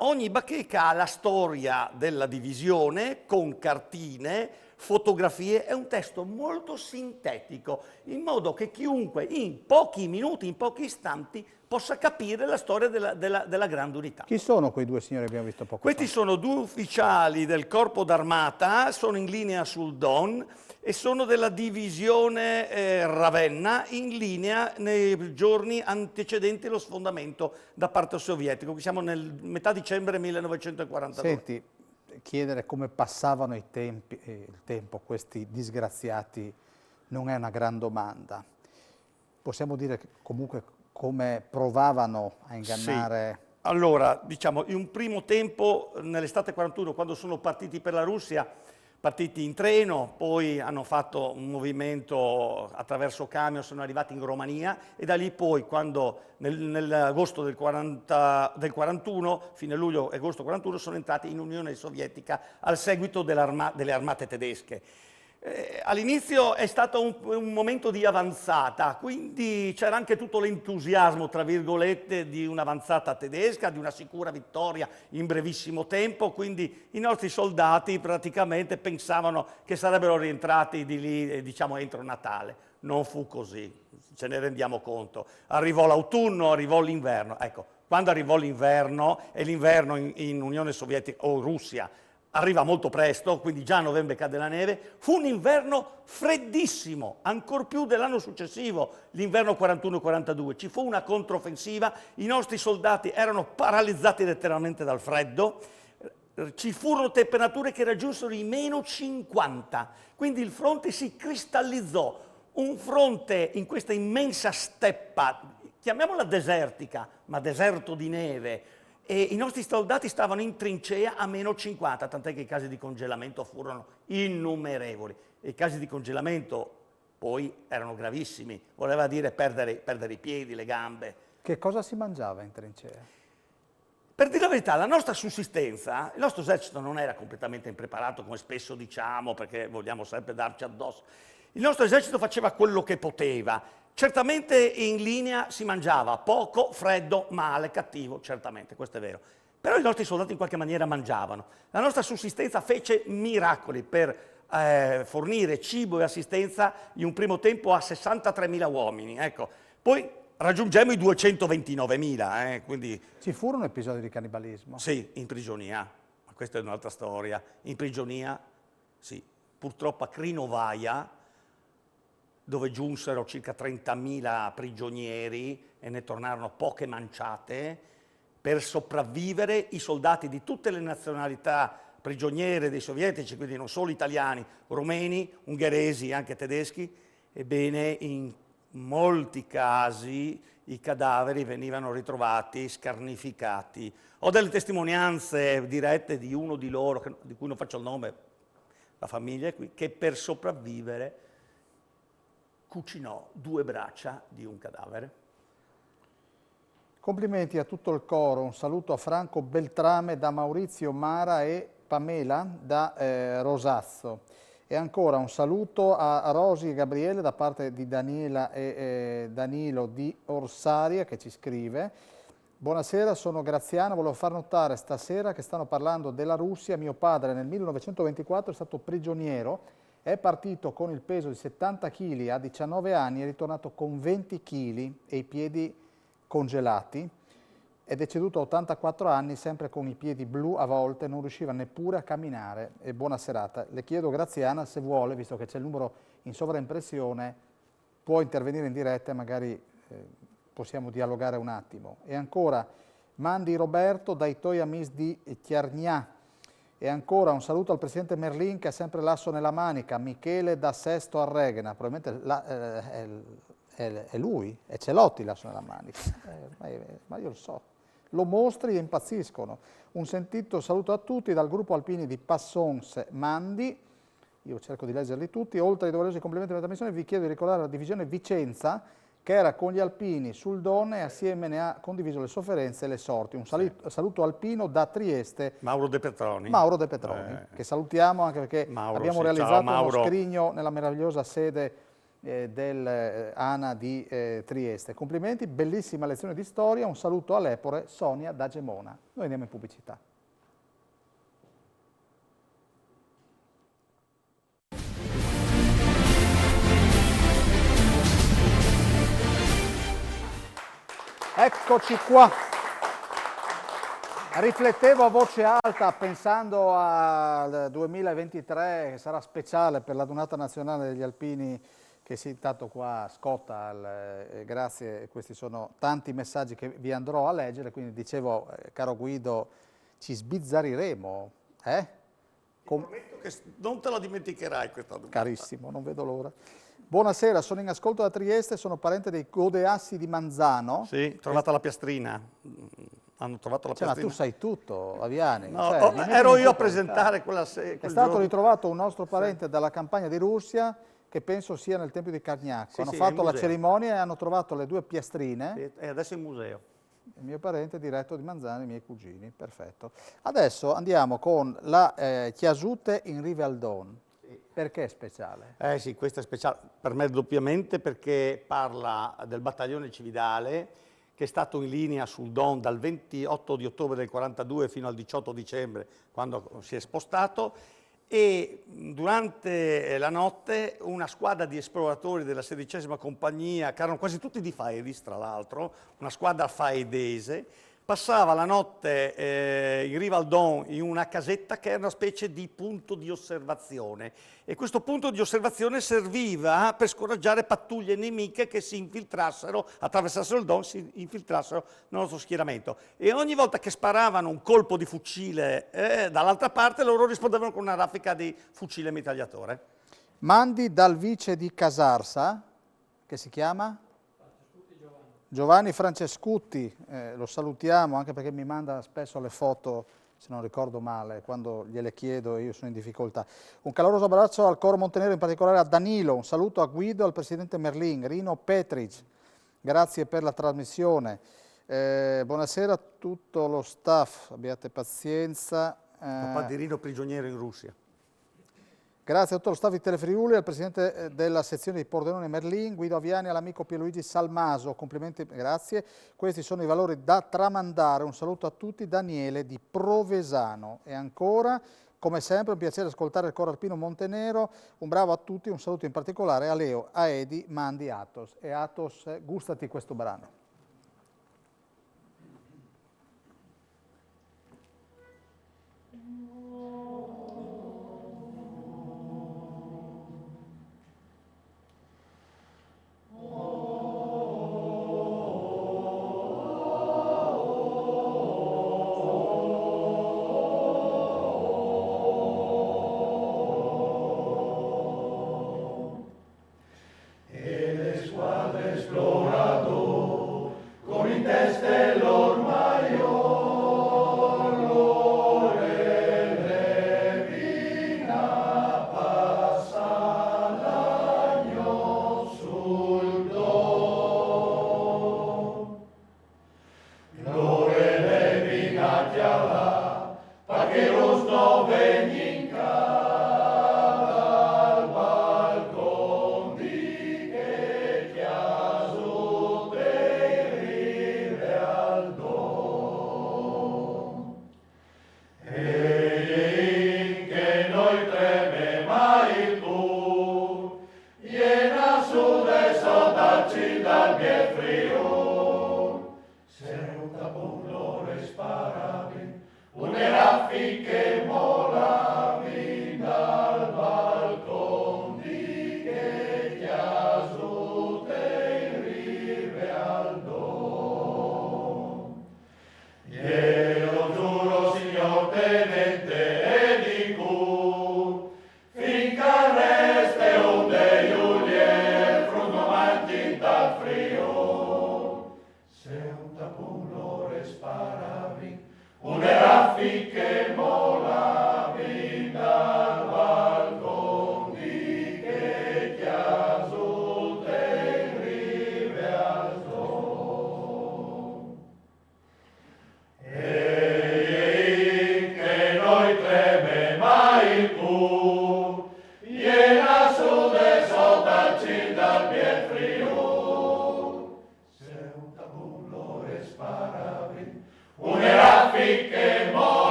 Ogni bacheca ha la storia della divisione con cartine, fotografie, è un testo molto sintetico, in modo che chiunque in pochi minuti, in pochi istanti, possa capire la storia della grande unità. Chi sono quei 2 signori che abbiamo visto poco fa? Questi sono 2 ufficiali del corpo d'armata, sono in linea sul Don e sono della divisione Ravenna, in linea nei giorni antecedenti lo sfondamento da parte sovietico, che siamo nel metà dicembre 1942. Senti, chiedere come passavano il tempo questi disgraziati non è una gran domanda. Possiamo dire che comunque come provavano a ingannare... Sì. Allora, diciamo, in un primo tempo, nell'estate 41, quando sono partiti per la Russia, partiti in treno, poi hanno fatto un movimento attraverso camion, sono arrivati in Romania e da lì poi, quando nell'agosto del 41, fine luglio e agosto 41, sono entrati in Unione Sovietica al seguito delle armate tedesche. All'inizio è stato un momento di avanzata, quindi c'era anche tutto l'entusiasmo, tra virgolette, di un'avanzata tedesca, di una sicura vittoria in brevissimo tempo, quindi i nostri soldati praticamente pensavano che sarebbero rientrati di lì, diciamo, entro Natale. Non fu così, ce ne rendiamo conto. Arrivò l'autunno, arrivò l'inverno. Ecco, quando arrivò l'inverno, e l'inverno in Unione Sovietica o Russia arriva molto presto, quindi già a novembre cade la neve, fu un inverno freddissimo, ancor più dell'anno successivo, l'inverno 41-42. Ci fu una controffensiva, i nostri soldati erano paralizzati letteralmente dal freddo, ci furono temperature che raggiunsero i -50, quindi il fronte si cristallizzò, un fronte in questa immensa steppa, chiamiamola desertica, ma deserto di neve, e i nostri soldati stavano in trincea a -50, tant'è che i casi di congelamento furono innumerevoli. E i casi di congelamento poi erano gravissimi, voleva dire perdere i piedi, le gambe. Che cosa si mangiava in trincea? Per dire la verità, la nostra sussistenza, il nostro esercito non era completamente impreparato, come spesso diciamo, perché vogliamo sempre darci addosso. Il nostro esercito faceva quello che poteva. Certamente in linea si mangiava poco, freddo, male, cattivo, certamente, questo è vero. Però i nostri soldati in qualche maniera mangiavano. La nostra sussistenza fece miracoli per fornire cibo e assistenza in un primo tempo a 63.000 uomini. Ecco. Poi raggiungemmo i 229.000, quindi... Ci furono episodi di cannibalismo? Sì, in prigionia, ma questa è un'altra storia. In prigionia, sì, purtroppo a Krinovaja, dove giunsero circa 30.000 prigionieri e ne tornarono poche manciate, per sopravvivere i soldati di tutte le nazionalità prigioniere dei sovietici, quindi non solo italiani, rumeni, ungheresi e anche tedeschi, ebbene in molti casi i cadaveri venivano ritrovati scarnificati. Ho delle testimonianze dirette di uno di loro, di cui non faccio il nome, la famiglia è qui, che per sopravvivere cucinò 2 braccia di un cadavere. Complimenti a tutto il coro, un saluto a Franco Beltrame da Maurizio Mara e Pamela da Rosazzo. E ancora un saluto a Rosi e Gabriele da parte di Daniela e Danilo di Orsaria che ci scrive. Buonasera, sono Graziano, volevo far notare stasera che stanno parlando della Russia. Mio padre nel 1924 è stato prigioniero, è partito con il peso di 70 kg a 19 anni, è ritornato con 20 kg e i piedi congelati. È deceduto a 84 anni, sempre con i piedi blu a volte, non riusciva neppure a camminare. E buona serata. Le chiedo, Graziana, se vuole, visto che c'è il numero in sovraimpressione, può intervenire in diretta e magari possiamo dialogare un attimo. E ancora, mandi Roberto dai tuoi amici di Chiargnà. E ancora un saluto al presidente Merlin che ha sempre l'asso nella manica, Michele da Sesto a Regena. Probabilmente è lui, è Celotti l'asso nella manica, ma io lo so. Lo mostri e impazziscono. Un sentito saluto a tutti dal gruppo alpini di Passons Mandi, io cerco di leggerli tutti, oltre ai doverosi complimenti della trasmissione vi chiedo di ricordare la divisione Vicenza che era con gli alpini sul Don e assieme ne ha condiviso le sofferenze e le sorti. Un saluto alpino da Trieste. Mauro De Petroni. Mauro De Petroni, che salutiamo anche perché abbiamo realizzato uno scrigno nella meravigliosa sede del ANA di Trieste. Complimenti, bellissima lezione di storia, un saluto all'Epore, Sonia da Gemona. Noi andiamo in pubblicità. Eccoci qua. Riflettevo a voce alta pensando al 2023 che sarà speciale per la Giornata Nazionale degli Alpini che si è intanto qua scotta, grazie, questi sono tanti messaggi che vi andrò a leggere, quindi dicevo, caro Guido, ci sbizzarriremo, Ti prometto che non te la dimenticherai questa domanda. Carissimo, non vedo l'ora. Buonasera, sono in ascolto da Trieste, sono parente dei Godeassi di Manzano. Sì, trovata la piastrina. Hanno trovato la piastrina. Ma tu sai tutto, Aviani. No, ero io a presentare quella È stato ritrovato un nostro parente dalla campagna di Russia, che penso sia nel Tempio di Cargnacco. Hanno fatto la cerimonia e hanno trovato le 2 piastrine. E adesso è in museo. Il mio parente diretto di Manzano, i miei cugini, perfetto. Adesso andiamo con la Chiasute in Rive al Don. Perché è speciale? Sì, questa è speciale per me doppiamente perché parla del battaglione Cividale che è stato in linea sul Don dal 28 di ottobre del 42 fino al 18 dicembre, quando si è spostato, e durante la notte una squadra di esploratori della 16ª compagnia, che erano quasi tutti di Faedis tra l'altro, una squadra faedese, passava la notte in riva al Don in una casetta che era una specie di punto di osservazione e questo punto di osservazione serviva per scoraggiare pattuglie nemiche che si infiltrassero, attraversassero il Don, si infiltrassero nel nostro schieramento. E ogni volta che sparavano un colpo di fucile dall'altra parte loro rispondevano con una raffica di fucile mitragliatore. Mandi dal vice di Casarsa, che si chiama? Giovanni Francescutti, lo salutiamo anche perché mi manda spesso le foto, se non ricordo male, quando gliele chiedo e io sono in difficoltà. Un caloroso abbraccio al coro Montenero, in particolare a Danilo, un saluto a Guido, al presidente Merlin, Rino Petric, grazie per la trasmissione. Buonasera a tutto lo staff, abbiate pazienza. Papà di Rino prigioniero in Russia. Grazie a tutto lo staff di Telefriuli, al presidente della sezione di Pordenone Merlin, Guido Aviani, all'amico Pierluigi Salmaso, complimenti, grazie. Questi sono i valori da tramandare, un saluto a tutti, Daniele di Provesano. E ancora, come sempre, un piacere ascoltare il coro alpino Montenero, un bravo a tutti, un saluto in particolare a Leo, a Edi, Mandi, Athos. E Athos, gustati questo brano. E le squadre esploratori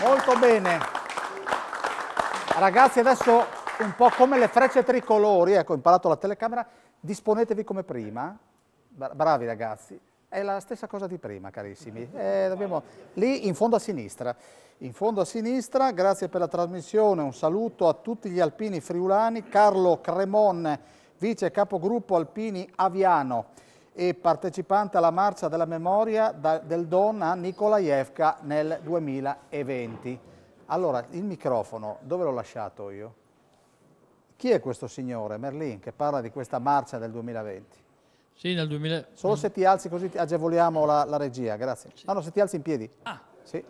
Molto bene. Ragazzi, adesso un po' come le frecce tricolori, ecco, ho imparato la telecamera, disponetevi come prima. Bravi ragazzi. È la stessa cosa di prima, carissimi. Lì in fondo a sinistra. In fondo a sinistra, grazie per la trasmissione, un saluto a tutti gli alpini friulani, Carlo Cremon, vice capogruppo alpini Aviano e partecipante alla Marcia della Memoria del Don a Nikolaevka nel 2020. Allora, il microfono, dove l'ho lasciato io? Chi è questo signore, Merlin, che parla di questa Marcia del 2020? Sì, nel 2000... Solo se ti alzi così agevoliamo la regia, grazie. Sì. No, se ti alzi in piedi. Ah. Sì.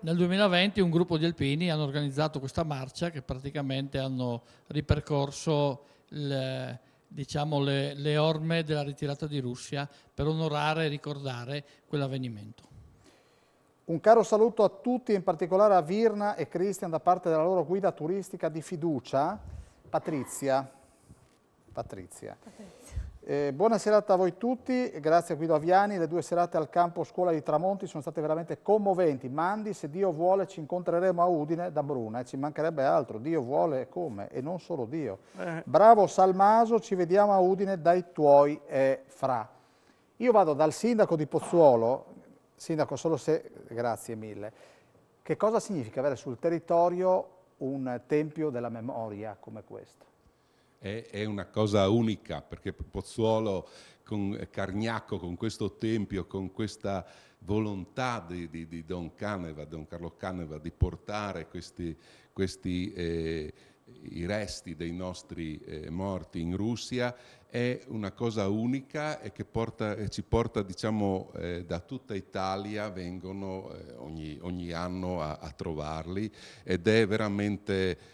Nel 2020 un gruppo di alpini hanno organizzato questa marcia che praticamente hanno ripercorso le orme della ritirata di Russia per onorare e ricordare quell'avvenimento. Un caro saluto a tutti, in particolare a Virna e Christian da parte della loro guida turistica di fiducia, Patrizia. Buona serata a voi tutti, grazie a Guido Aviani, le 2 serate al campo Scuola di Tramonti sono state veramente commoventi. Mandi, se Dio vuole ci incontreremo a Udine da Bruna, ci mancherebbe altro, Dio vuole come, e non solo Dio. Bravo Salmaso, ci vediamo a Udine dai tuoi Fra. Io vado dal sindaco di Pozzuolo, sindaco solo se, grazie mille, che cosa significa avere sul territorio un tempio della memoria come questo? È una cosa unica, perché Pozzuolo con Cargnacco, con questo tempio, con questa volontà di Don Carlo Caneva di portare i resti dei nostri morti in Russia, è una cosa unica e che ci porta, diciamo, da tutta Italia, vengono ogni anno a trovarli, ed è veramente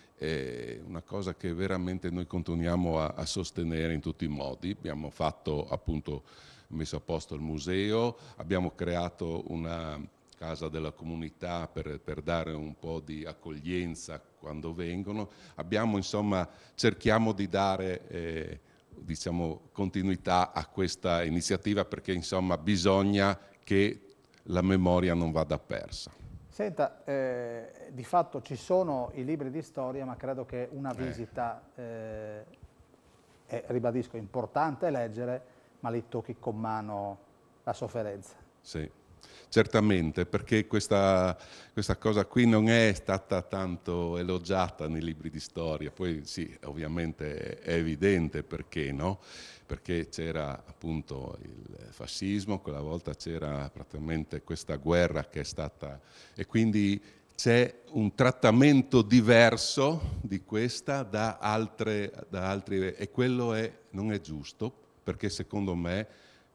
una cosa che veramente noi continuiamo a sostenere in tutti i modi. Abbiamo fatto, appunto, messo a posto il museo, abbiamo creato una casa della comunità per dare un po' di accoglienza quando vengono. Insomma, cerchiamo di dare diciamo, continuità a questa iniziativa, perché insomma bisogna che la memoria non vada persa. Senta, di fatto ci sono i libri di storia, ma credo che una visita, ribadisco, importante leggere, ma lì tocchi con mano la sofferenza. Sì. certamente, perché questa cosa qui non è stata tanto elogiata nei libri di storia, poi sì, ovviamente è evidente perché, no? Perché c'era appunto il fascismo, quella volta c'era praticamente questa guerra che è stata, e quindi c'è un trattamento diverso di questa da altri, e quello non è giusto, perché secondo me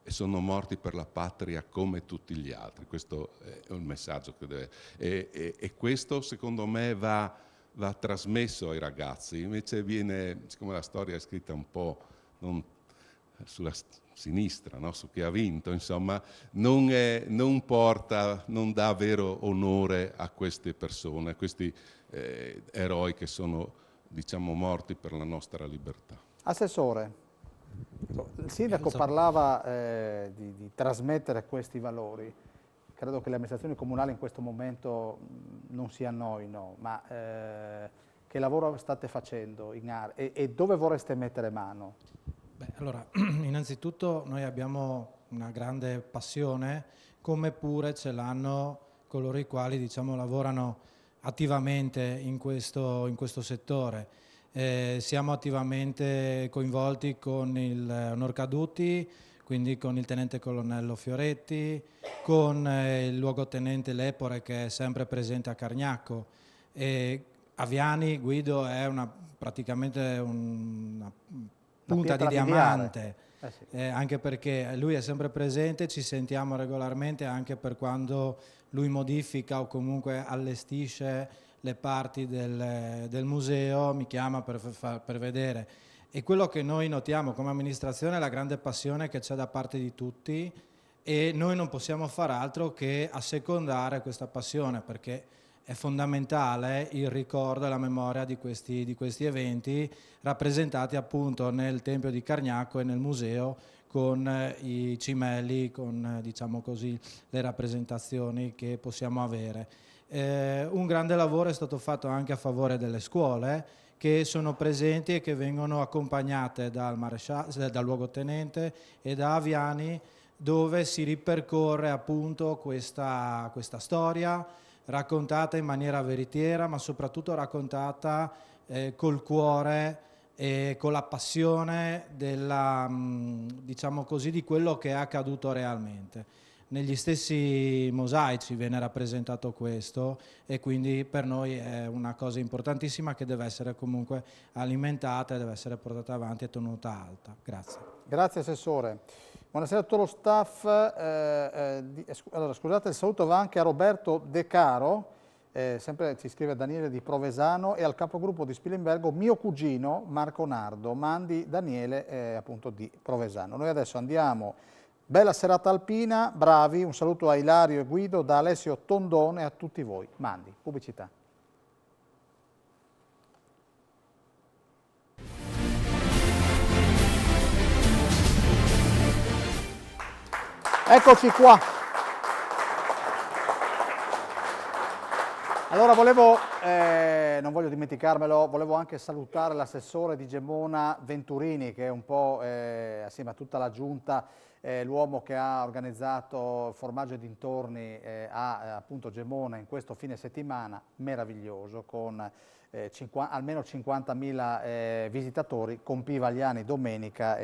sono morti per la patria come tutti gli altri. Questo è un messaggio che deve... E questo secondo me va trasmesso ai ragazzi, invece viene, siccome la storia è scritta un po' non sulla sinistra, no? Su chi ha vinto, insomma, non dà vero onore a queste persone, a questi eroi che sono, diciamo, morti per la nostra libertà. Assessore, il sindaco parlava di trasmettere questi valori. Credo che le amministrazioni comunali in questo momento non si annoino, ma che lavoro state facendo e dove vorreste mettere mano? Beh, allora, innanzitutto noi abbiamo una grande passione, come pure ce l'hanno coloro i quali, diciamo, lavorano attivamente in questo settore. Siamo attivamente coinvolti con il Onor Caduti, quindi con il tenente colonnello Fioretti, con il luogotenente Lepore che è sempre presente a Cargnacco. Aviani, Guido, è praticamente una punta di diamante, sì. Anche perché lui è sempre presente, ci sentiamo regolarmente anche per quando lui modifica o comunque allestisce le parti del museo, mi chiama per vedere. E quello che noi notiamo come amministrazione è la grande passione che c'è da parte di tutti e noi non possiamo far altro che assecondare questa passione, perché è fondamentale il ricordo e la memoria di questi eventi rappresentati appunto nel Tempio di Cargnacco e nel museo con i cimeli, con diciamo così le rappresentazioni che possiamo avere. Un grande lavoro è stato fatto anche a favore delle scuole che sono presenti e che vengono accompagnate dal luogotenente e da Aviani, dove si ripercorre appunto questa storia raccontata in maniera veritiera, ma soprattutto raccontata col cuore e con la passione diciamo così, di quello che è accaduto realmente. Negli stessi mosaici viene rappresentato questo e quindi per noi è una cosa importantissima che deve essere comunque alimentata e deve essere portata avanti e tenuta alta. Grazie. Grazie Assessore. Buonasera a tutto lo staff. Allora, scusate, il saluto va anche a Roberto De Caro, sempre ci scrive Daniele di Provesano, e al capogruppo di Spilimbergo mio cugino Marco Nardo, mandi Daniele appunto di Provesano. Noi adesso andiamo, bella serata alpina, bravi, un saluto a Ilario e Guido da Alessio Tondone e a tutti voi. Mandi, pubblicità. Eccoci qua. Allora volevo, non voglio dimenticarmelo, volevo anche salutare l'assessore di Gemona Venturini, che è un po' assieme a tutta la giunta l'uomo che ha organizzato Formaggio e dintorni a appunto Gemona in questo fine settimana meraviglioso con almeno 50.000 visitatori, con Pivagliani domenica,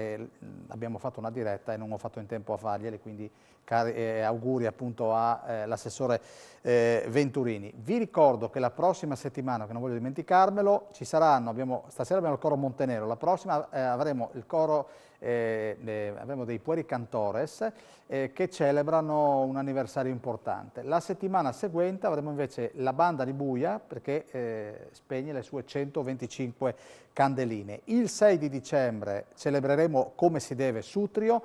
abbiamo fatto una diretta e non ho fatto in tempo a farglieli, quindi auguri appunto all'assessore Venturini. Vi ricordo che la prossima settimana, che non voglio dimenticarmelo, ci saranno, stasera abbiamo il coro Montenero, la prossima avremo il coro, avremo dei Pueri Cantores che celebrano un anniversario importante. La settimana seguente avremo invece la banda di Buia, perché spegne le sue 125 candeline. Il 6 di dicembre celebreremo come si deve Sutrio,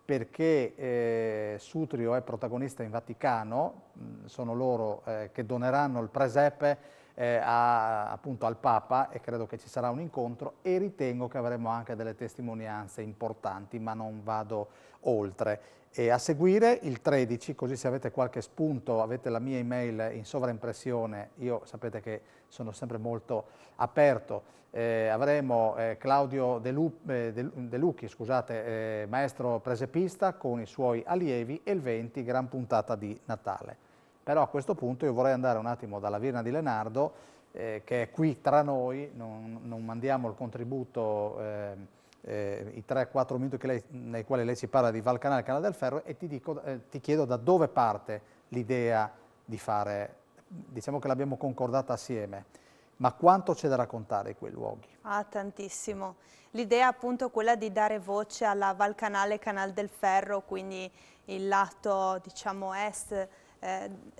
perché Sutrio è protagonista in Vaticano, sono loro che doneranno il presepe appunto al Papa, e credo che ci sarà un incontro e ritengo che avremo anche delle testimonianze importanti, ma non vado oltre. E a seguire il 13, così se avete qualche spunto, avete la mia email in sovraimpressione, io sapete che sono sempre molto aperto, avremo Claudio De Lucchi, scusate, maestro presepista con i suoi allievi, e il 20 gran puntata di Natale. Però a questo punto io vorrei andare un attimo dalla Virna di Lenardo, che è qui tra noi, non mandiamo il contributo, i 3-4 minuti nei quali lei ci parla di Valcanale, Canale del Ferro, e ti chiedo da dove parte l'idea di fare, diciamo che l'abbiamo concordata assieme, ma quanto c'è da raccontare di quei luoghi? Ah, tantissimo. L'idea è appunto quella di dare voce alla Valcanale, Canale del Ferro, quindi il lato, diciamo, est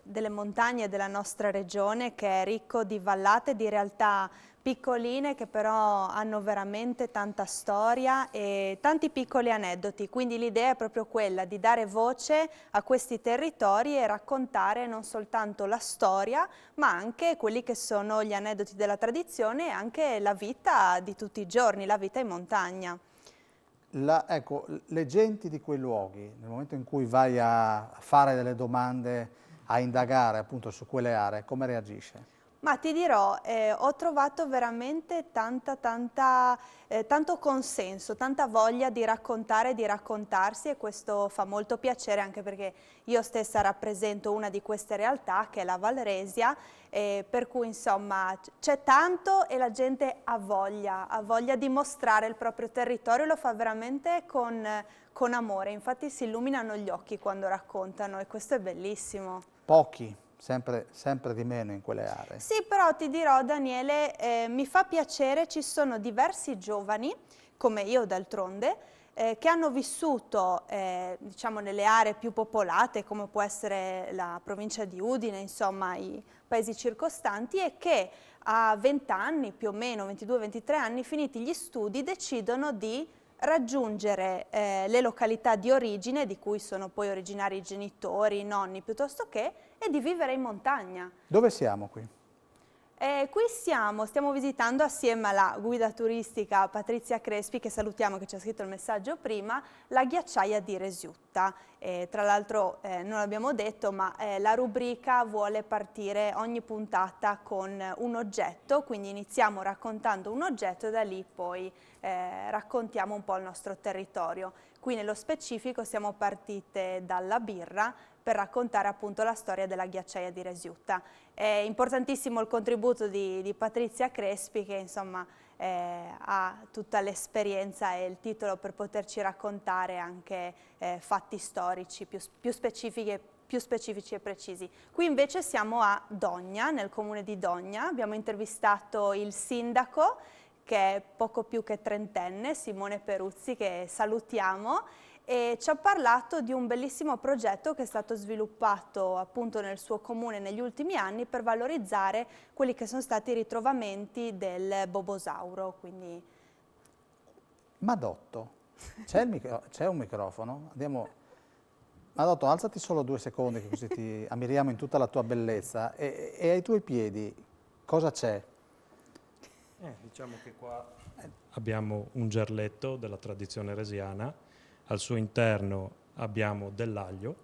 delle montagne della nostra regione, che è ricco di vallate, di realtà piccoline che però hanno veramente tanta storia e tanti piccoli aneddoti, quindi l'idea è proprio quella di dare voce a questi territori e raccontare non soltanto la storia, ma anche quelli che sono gli aneddoti della tradizione e anche la vita di tutti i giorni, la vita in montagna. Ecco, le genti di quei luoghi, nel momento in cui vai a fare delle domande, a indagare appunto su quelle aree, come reagisce? Ma ti dirò, ho trovato veramente tanto consenso, tanta voglia di raccontare e di raccontarsi, e questo fa molto piacere, anche perché io stessa rappresento una di queste realtà, che è la Valresia, per cui insomma c'è tanto e la gente ha voglia di mostrare il proprio territorio, lo fa veramente con amore, infatti si illuminano gli occhi quando raccontano e questo è bellissimo. Pochi. Sempre di meno in quelle aree. Sì, però ti dirò, Daniele, mi fa piacere, ci sono diversi giovani, come io d'altronde, che hanno vissuto diciamo, nelle aree più popolate, come può essere la provincia di Udine, insomma i paesi circostanti, e che a 20 anni, più o meno 22-23 anni, finiti gli studi, decidono di raggiungere le località di origine, di cui sono poi originari i genitori, i nonni, piuttosto che, e di vivere in montagna. Dove siamo qui? Qui stiamo visitando assieme alla guida turistica Patrizia Crespi, che salutiamo, che ci ha scritto il messaggio prima, la ghiacciaia di Resiutta. Tra l'altro non l'abbiamo detto, ma la rubrica vuole partire ogni puntata con un oggetto, quindi iniziamo raccontando un oggetto e da lì poi raccontiamo un po' il nostro territorio. Qui nello specifico siamo partite dalla birra per raccontare appunto la storia della ghiacciaia di Resiutta. È importantissimo il contributo di Patrizia Crespi, che insomma ha tutta l'esperienza e il titolo per poterci raccontare anche fatti storici più specifici e precisi. Qui invece siamo a Dogna, nel comune di Dogna. Abbiamo intervistato il sindaco, che è poco più che trentenne, Simone Peruzzi, che salutiamo, e ci ha parlato di un bellissimo progetto che è stato sviluppato appunto nel suo comune negli ultimi anni per valorizzare quelli che sono stati i ritrovamenti del bobosauro. Quindi... Madotto, c'è un microfono? Andiamo... Madotto, alzati solo 2 secondi, così ti ammiriamo in tutta la tua bellezza. E ai tuoi piedi cosa c'è? Diciamo che qua abbiamo un gerletto della tradizione resiana. Al suo interno abbiamo dell'aglio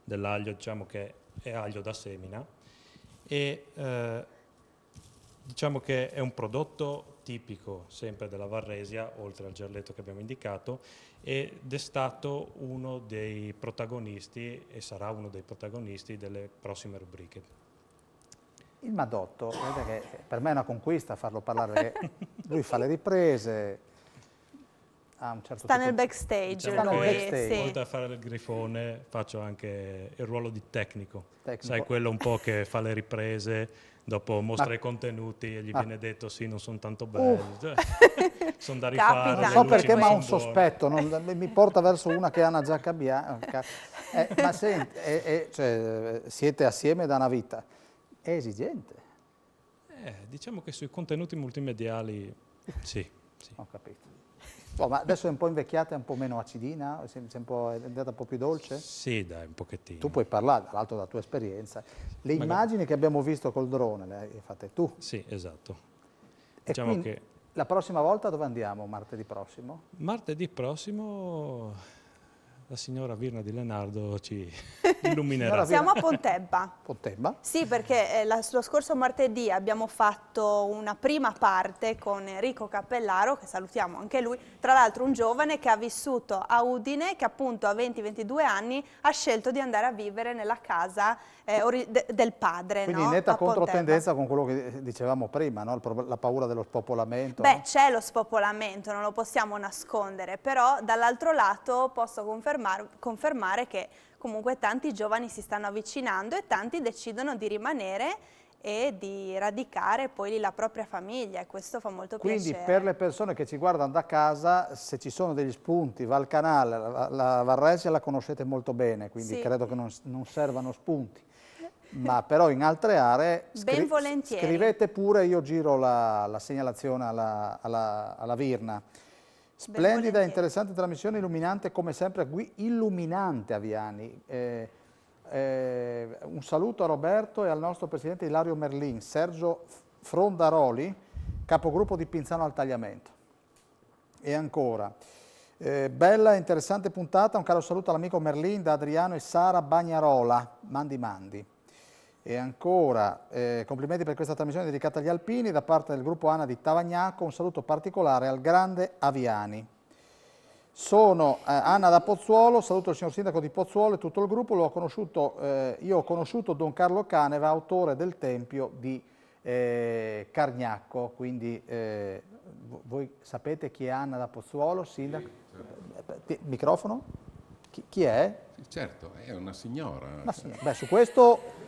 diciamo che è aglio da semina, e diciamo che è un prodotto tipico sempre della Varresia, oltre al gerletto che abbiamo indicato, ed è stato uno dei protagonisti e sarà uno dei protagonisti delle prossime rubriche. Il Madotto, vedete che per me è una conquista farlo parlare, perché lui fa le riprese, ha un certo sta tipo nel backstage, Diciamo lui, che, sì. oltre a fare il grifone, faccio anche il ruolo di tecnico. Tecnico. Sai, quello un po' che fa le riprese, dopo mostra i contenuti e gli viene detto sì, non sono tanto belli, sono da rifare. Non so perché, ma ho un sospetto, mi porta verso una che ha una giacca bianca. Ma senti, cioè, siete assieme da una vita, è esigente. Diciamo che sui contenuti multimediali sì. Ho capito. Oh, ma adesso è un po' invecchiata, è un po' meno acidina, è andata un po' più dolce? Sì, dai, un pochettino. Tu puoi parlare, tra l'altro, della tua esperienza. Le immagini che abbiamo visto col drone le hai fatte tu? Sì, esatto. E diciamo che la prossima volta dove andiamo, martedì prossimo? Martedì prossimo la signora Virna Di Lenardo ci illuminerà. Siamo a Pontebba. Pontebba? Sì, perché lo scorso martedì abbiamo fatto una prima parte con Enrico Cappellaro, che salutiamo anche lui, tra l'altro un giovane che ha vissuto a Udine, che appunto a 20-22 anni ha scelto di andare a vivere nella casa del padre. Quindi in netta controtendenza con quello che dicevamo prima, no? La paura dello spopolamento. Beh, c'è lo spopolamento, non lo possiamo nascondere, però dall'altro lato posso confermare che comunque tanti giovani si stanno avvicinando e tanti decidono di rimanere e di radicare poi lì la propria famiglia, e questo fa molto piacere. Quindi per le persone che ci guardano da casa, se ci sono degli spunti, Valcanale, la Varese la conoscete molto bene, quindi sì, credo che non servano spunti. Ma però in altre aree ben volentieri. Scrivete pure, io giro la segnalazione alla Virna. Splendida e interessante trasmissione, illuminante come sempre, illuminante Aviani. Un saluto a Roberto e al nostro presidente Ilario Merlin, Sergio Frondaroli, capogruppo di Pinzano al Tagliamento. E ancora, bella e interessante puntata, un caro saluto all'amico Merlin da Adriano e Sara Bagnarola, mandi. E ancora, complimenti per questa trasmissione dedicata agli alpini da parte del gruppo ANA di Tavagnacco, un saluto particolare al grande Aviani. Sono Anna da Pozzuolo, saluto il signor sindaco di Pozzuolo e tutto il gruppo, io ho conosciuto Don Carlo Caneva, autore del Tempio di Cargnacco, quindi voi sapete chi è Anna da Pozzuolo, sindaco? Sì, microfono? Chi è? Sì, certo, è una signora. Beh, su questo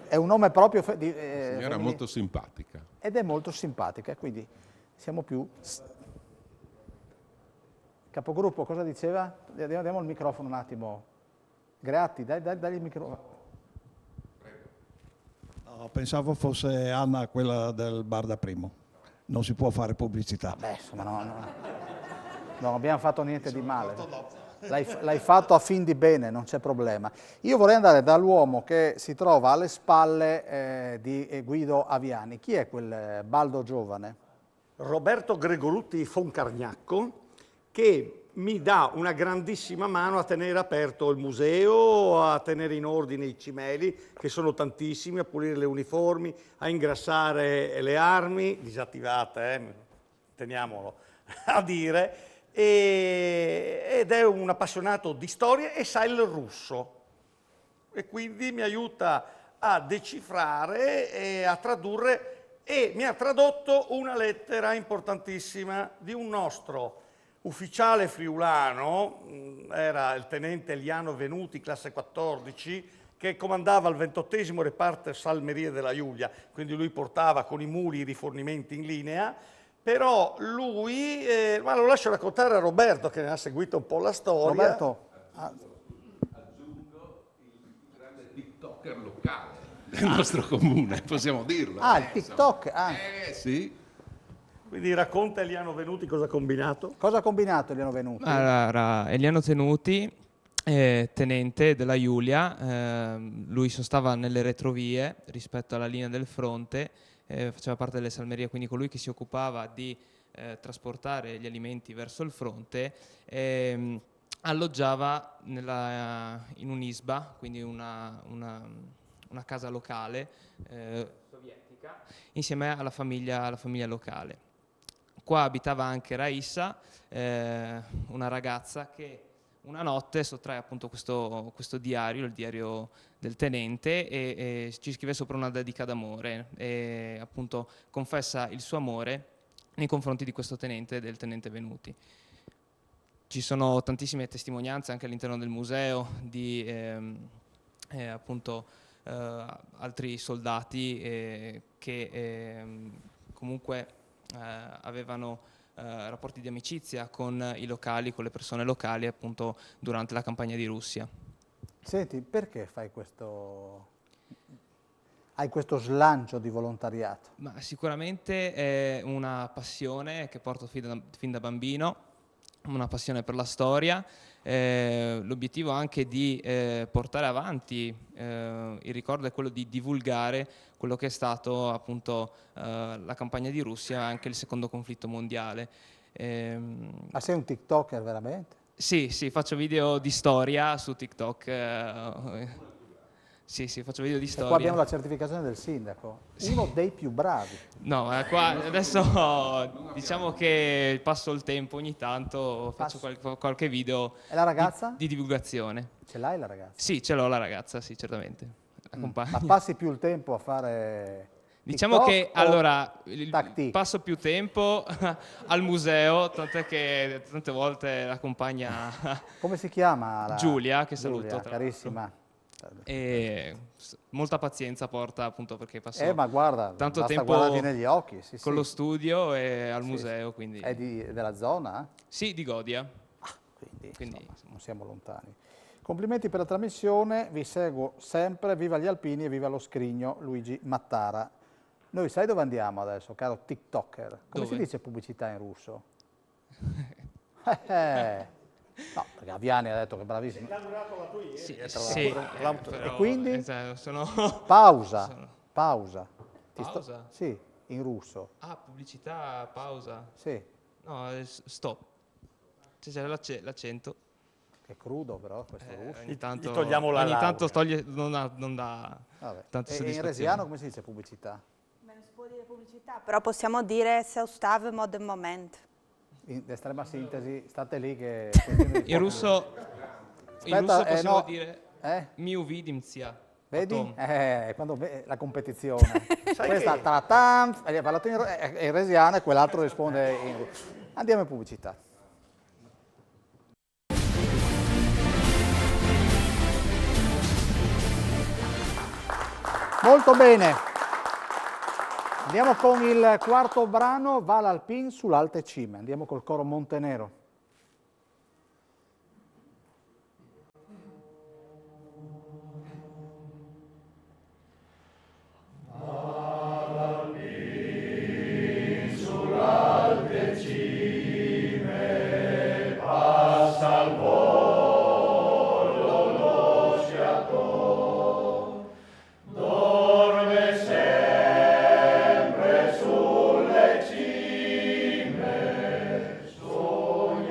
è un nome proprio signora molto simpatica. Ed è molto simpatica, quindi siamo più... Capogruppo, cosa diceva? Diamo il microfono un attimo. Gratti, dai il microfono. No, pensavo fosse Anna quella del bar da Primo. Non si può fare pubblicità. Beh, insomma, non abbiamo fatto niente di male. L'hai fatto a fin di bene, non c'è problema. Io vorrei andare dall'uomo che si trova alle spalle di Guido Aviani. Chi è quel baldo giovane? Roberto Gregorutti Foncargnacco, che mi dà una grandissima mano a tenere aperto il museo, a tenere in ordine i cimeli, che sono tantissimi, a pulire le uniformi, a ingrassare le armi, disattivate, teniamolo a dire, ed è un appassionato di storia e sa il russo. E quindi mi aiuta a decifrare e a tradurre, e mi ha tradotto una lettera importantissima di un nostro ufficiale friulano, era il tenente Eliano Venuti, classe 14, che comandava il 28° reparto Salmerie della Giulia, quindi lui portava con i muli i rifornimenti in linea, però lui, ma lo lascio raccontare a Roberto che ne ha seguito un po' la storia. Roberto, aggiungo il grande TikToker locale del nostro comune, possiamo dirlo. Il TikTok? Sì. Quindi racconta Eliano Venuti cosa ha combinato. Cosa ha combinato Eliano Venuti? Allora, Eliano Venuti, tenente della Giulia, lui sostava nelle retrovie rispetto alla linea del fronte, faceva parte delle salmerie, quindi colui che si occupava di trasportare gli alimenti verso il fronte, alloggiava in un'isba, quindi una casa locale sovietica, insieme alla famiglia locale. Qua abitava anche Raissa, una ragazza che una notte sottrae appunto questo diario, il diario del tenente, e ci scrive sopra una dedica d'amore e appunto confessa il suo amore nei confronti di questo tenente, del tenente Venuti. Ci sono tantissime testimonianze anche all'interno del museo di appunto altri soldati che comunque avevano rapporti di amicizia con i locali, con le persone locali appunto durante la campagna di Russia. Senti, perché hai questo slancio di volontariato? Ma sicuramente è una passione che porto fin da bambino, una passione per la storia, l'obiettivo anche di portare avanti il ricordo è quello di divulgare quello che è stato appunto la campagna di Russia e anche il secondo conflitto mondiale. Ma sei un TikToker veramente? Sì, faccio video di storia su TikTok. Sì, faccio video di E storia. qua abbiamo la certificazione del sindaco, uno dei più bravi. No, qua adesso diciamo che passo il tempo ogni tanto, faccio qualche video E la ragazza? di divulgazione. Ce l'hai la ragazza? Sì, ce l'ho la ragazza, sì, certamente. Ma passi più il tempo a fare Diciamo TikTok che o allora tactic? passo più tempo al museo, tant'è che tante volte l'accompagna Come si chiama? Giulia, che saluto. Giulia, tra carissima. e molta pazienza porta, appunto, perché passo Ma guarda, tanto basta tempo guardarti negli occhi. Sì, con sì. lo studio e al Sì, museo, sì. quindi... È della zona? Sì, di Godia. Quindi insomma, non siamo lontani. Complimenti per la trasmissione, vi seguo sempre, viva gli alpini e viva lo scrigno, Luigi Mattara. Noi sai dove andiamo adesso, caro TikToker? Come Dove? si dice pubblicità in russo? No, perché Aviani ha detto che è bravissimo. Sì, E quindi? Sono... Pausa. Pausa. Pausa? Sì, in russo. Ah, pubblicità, pausa. Sì. No, stop. C'è l'accento. Che crudo però questo russo. Gli togliamo la laurea. tanto non dà Vabbè. tanta E in soddisfazione. resiano come si dice pubblicità? Non si può dire pubblicità, però possiamo dire Seustav mod moment. In estrema sintesi, state lì che... In russo possiamo dire Miu vidimzia. Vedi? Quando la competizione. Questa ta-tam, hai parlato in resiano e quell'altro risponde in russo. Andiamo in pubblicità. Molto bene. Andiamo con il quarto brano, Val Alpin sull'alte cime. Andiamo col coro Montenero. Sulle cime, sogna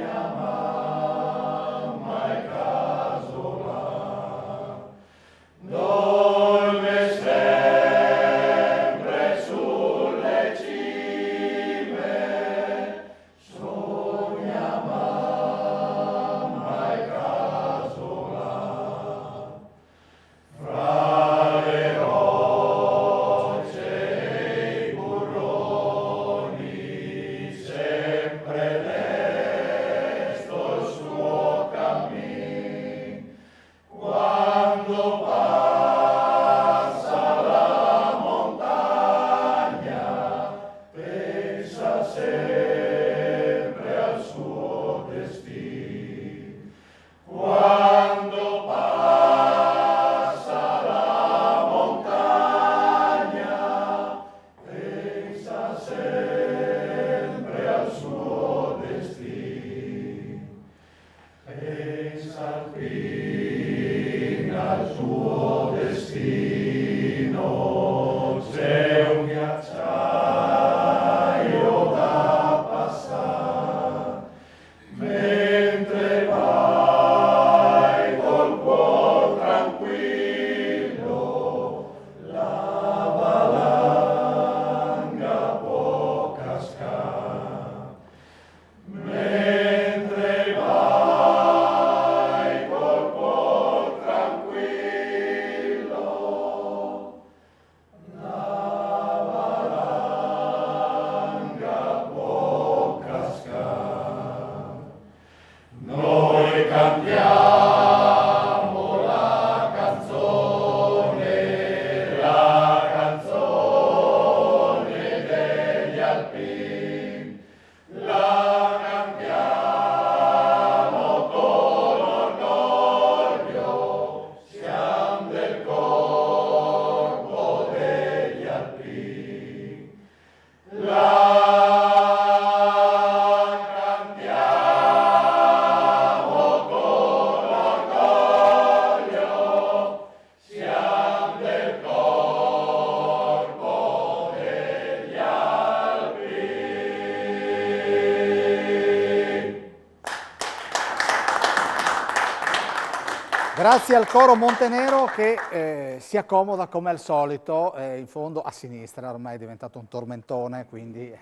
Grazie al coro Montenero che si accomoda come al solito in fondo a sinistra, ormai è diventato un tormentone, quindi...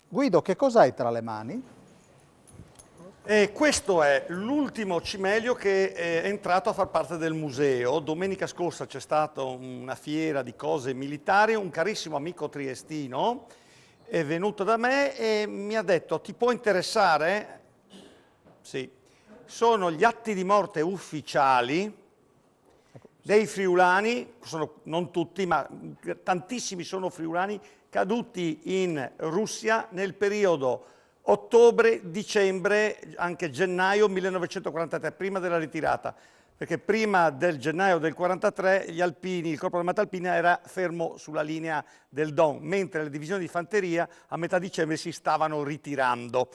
Guido, che cosa hai tra le mani? Questo è l'ultimo cimelio che è entrato a far parte del museo. Domenica scorsa c'è stata una fiera di cose militari, un carissimo amico triestino è venuto da me e mi ha detto: ti può interessare? Sì. Sono gli atti di morte ufficiali dei friulani, non tutti, ma tantissimi sono friulani caduti in Russia nel periodo ottobre-dicembre, anche gennaio 1943, prima della ritirata, perché prima del gennaio del 43 gli alpini, il corpo armato alpina era fermo sulla linea del Don, mentre le divisioni di fanteria a metà dicembre si stavano ritirando.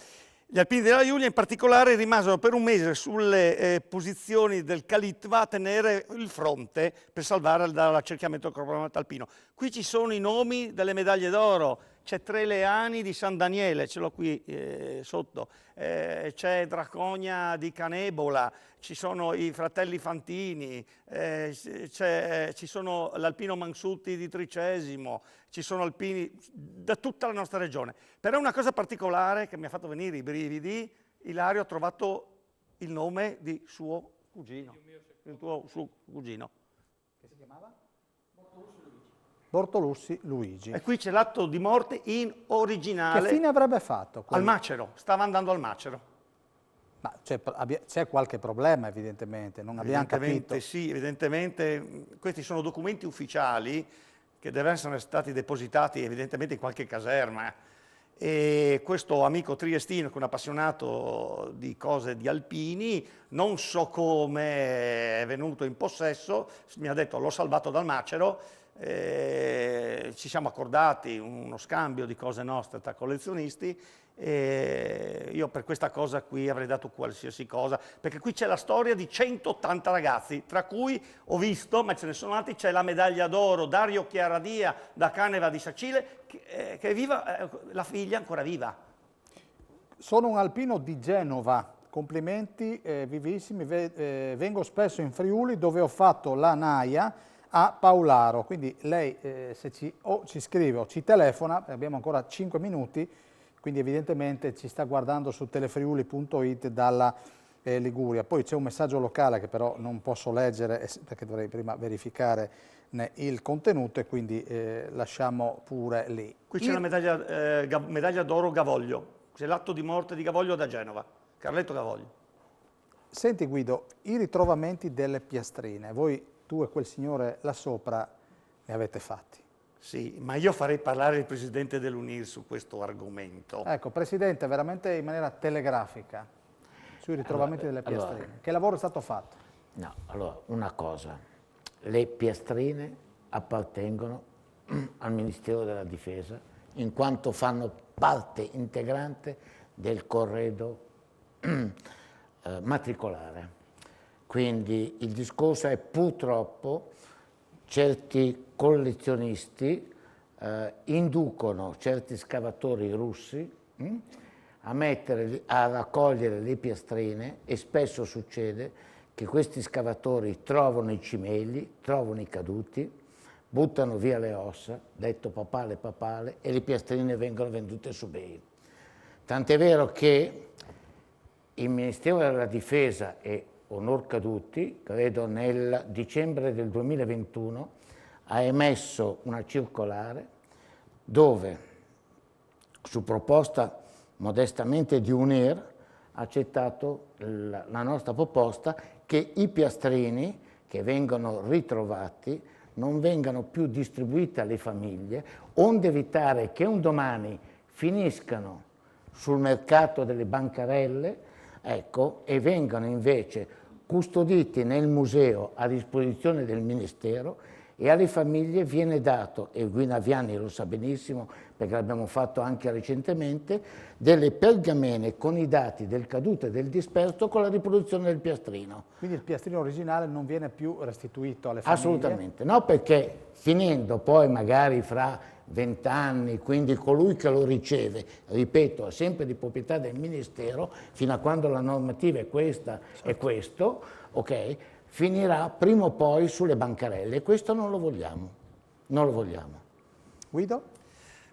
Gli alpini della Giulia in particolare rimasero per un mese sulle posizioni del Kalitva a tenere il fronte per salvare dall'accerchiamento del corpo armato alpino. Qui ci sono i nomi delle medaglie d'oro, c'è Tre Leani di San Daniele, ce l'ho qui sotto, c'è Draconia di Canebola, ci sono i fratelli Fantini, ci sono l'alpino Mansutti di Tricesimo, ci sono alpini da tutta la nostra regione. Però una cosa particolare che mi ha fatto venire i brividi, Ilario ha trovato il nome di suo cugino, suo cugino. Che si chiamava? Bortolussi Luigi. E qui c'è l'atto di morte in originale. Che fine avrebbe fatto? Al macero, stava andando al macero. Ma c'è qualche problema evidentemente, non abbiamo capito. Sì, evidentemente questi sono documenti ufficiali che devono essere stati depositati evidentemente in qualche caserma. E questo amico triestino, che è un appassionato di cose di alpini, non so come è venuto in possesso, mi ha detto l'ho salvato dal macero, ci siamo accordati uno scambio di cose nostre tra collezionisti e io per questa cosa qui avrei dato qualsiasi cosa, perché qui c'è la storia di 180 ragazzi, tra cui ho visto, ma ce ne sono altri, c'è la medaglia d'oro Dario Chiaradia da Caneva di Sacile, che è viva, la figlia ancora viva. Sono un alpino di Genova, complimenti, vivissimi, vengo spesso in Friuli dove ho fatto la naia a Paularo, quindi lei se ci scrive o ci telefona, abbiamo ancora 5 minuti, quindi evidentemente ci sta guardando su telefriuli.it dalla Liguria. Poi c'è un messaggio locale che però non posso leggere perché dovrei prima verificare il contenuto e quindi lasciamo pure lì. Qui c'è la medaglia d'oro Gavoglio, c'è l'atto di morte di Gavoglio da Genova, Carletto Gavoglio. Senti Guido, i ritrovamenti delle piastrine, voi, tu e quel signore là sopra, ne avete fatti? Sì, ma io farei parlare il Presidente dell'UNIR su questo argomento. Ecco, Presidente, veramente in maniera telegrafica, sui ritrovamenti delle piastrine. Che lavoro è stato fatto? No, allora, una cosa, le piastrine appartengono al Ministero della Difesa in quanto fanno parte integrante del corredo matricolare. Quindi il discorso è purtroppo certi collezionisti inducono certi scavatori russi a raccogliere le piastrine e spesso succede che questi scavatori trovano i cimeli, trovano i caduti, buttano via le ossa, detto papale, e le piastrine vengono vendute su eBay. Tant'è vero che il Ministero della Difesa e Onor Caduti, credo nel dicembre del 2021, ha emesso una circolare dove, su proposta modestamente di UNIR, ha accettato la nostra proposta che i piastrini che vengono ritrovati non vengano più distribuiti alle famiglie, onde evitare che un domani finiscano sul mercato delle bancarelle, ecco, e vengano invece custoditi nel museo a disposizione del Ministero e alle famiglie viene dato, e Guina Viani lo sa benissimo perché l'abbiamo fatto anche recentemente, delle pergamene con i dati del caduto e del disperso con la riproduzione del piastrino. Quindi il piastrino originale non viene più restituito alle famiglie? Assolutamente, no, perché finendo poi magari fra 20 anni, quindi colui che lo riceve, ripeto, è sempre di proprietà del Ministero, fino a quando la normativa è questa e questo, ok, finirà prima o poi sulle bancarelle, e questo non lo vogliamo, non lo vogliamo. Guido?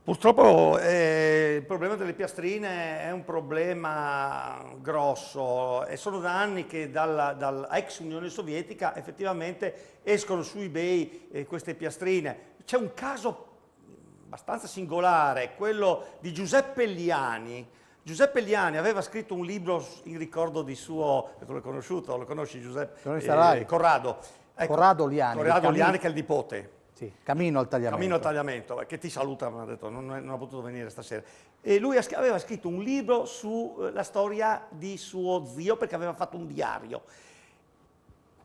Purtroppo il problema delle piastrine è un problema grosso e sono da anni che dalla ex Unione Sovietica effettivamente escono su eBay queste piastrine. C'è un caso abbastanza singolare, quello di Giuseppe Liani. Giuseppe Liani aveva scritto un libro in ricordo di suo, l'ho conosciuto, lo conosci Giuseppe? Corrado. Ecco, Corrado Liani. Corrado Liani che è il nipote. Sì, Cammino al tagliamento. Cammino al tagliamento, che ti saluta, mi ha detto, non ha potuto venire stasera. E lui aveva scritto un libro sulla storia di suo zio, perché aveva fatto un diario.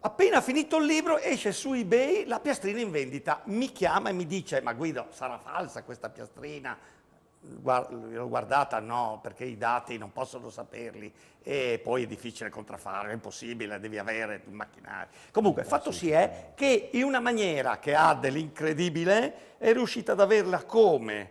Appena finito il libro esce su eBay la piastrina in vendita, mi chiama e mi dice: ma Guido, sarà falsa questa piastrina? L'ho guardata, no, perché i dati non possono saperli e poi è difficile contraffare, è impossibile, devi avere un macchinario. Comunque, fatto si è che in una maniera che ha dell'incredibile è riuscita ad averla come?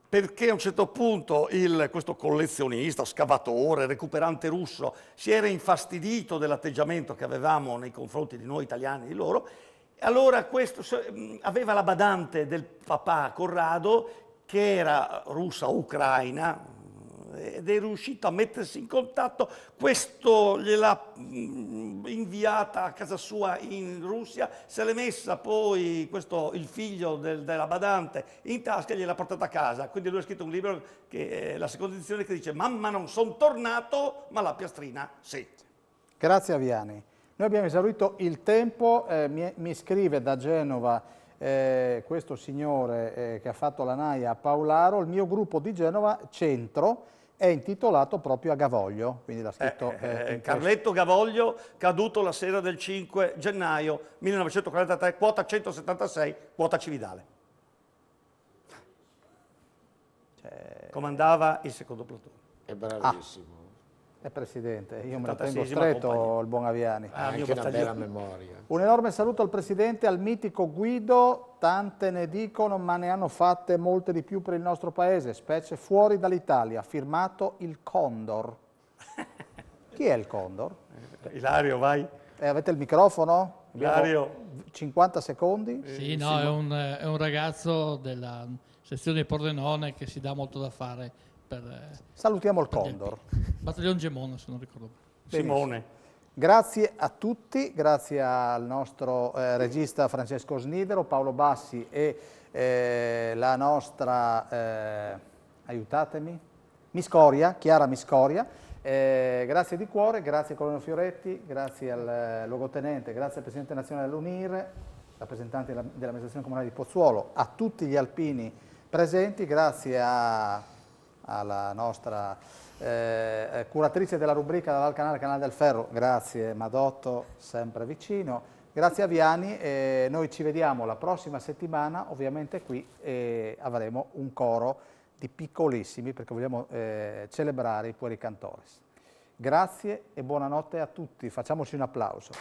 Perché a un certo punto questo collezionista, scavatore, recuperante russo si era infastidito dell'atteggiamento che avevamo nei confronti di noi italiani e di loro, e allora questo aveva la badante del papà Corrado, che era russa o ucraina, ed è riuscito a mettersi in contatto. Questo gliel'ha inviata a casa sua in Russia, se l'è messa poi il figlio della badante in tasca e gliel'ha portata a casa. Quindi lui ha scritto un libro, che è la seconda edizione, che dice: mamma, non sono tornato, ma la piastrina sì. Grazie a Viani. Noi abbiamo esaurito il tempo, mi scrive da Genova questo signore che ha fatto la naia a Paolaro: il mio gruppo di Genova Centro è intitolato proprio a Gavoglio, quindi l'ha scritto Carletto Gavoglio, caduto la sera del 5 gennaio 1943, quota 176, quota Cividale. Comandava il secondo plotone. È bravissimo. È presidente, io me lo tengo stretto il buon Aviani. Anche una bella memoria. Un enorme saluto al presidente, al mitico Guido. Tante ne dicono, ma ne hanno fatte molte di più per il nostro paese, specie fuori dall'Italia. Firmato il Condor. Chi è il Condor? Ilario, vai. Avete il microfono? Ilario. 50 secondi? Sì, no, è un ragazzo della sezione di Pordenone che si dà molto da fare. Salutiamo il Condor. Battaglione Gemona, se non ricordo bene. Simone. Grazie a tutti, grazie al nostro regista Francesco Snidero, Paolo Bassi e la nostra, aiutatemi, Chiara Miscoria. Grazie di cuore, grazie Colonnello Fioretti, grazie al luogotenente, grazie al Presidente Nazionale dell'UNIRE, rappresentanti dell'amministrazione comunale di Pozzuolo, a tutti gli alpini presenti, grazie alla nostra curatrice della rubrica dal Canale del Ferro, grazie Madotto, sempre vicino, grazie a Viani, noi ci vediamo la prossima settimana, ovviamente qui avremo un coro di piccolissimi perché vogliamo celebrare i Pueri Cantores. Grazie e buonanotte a tutti, facciamoci un applauso.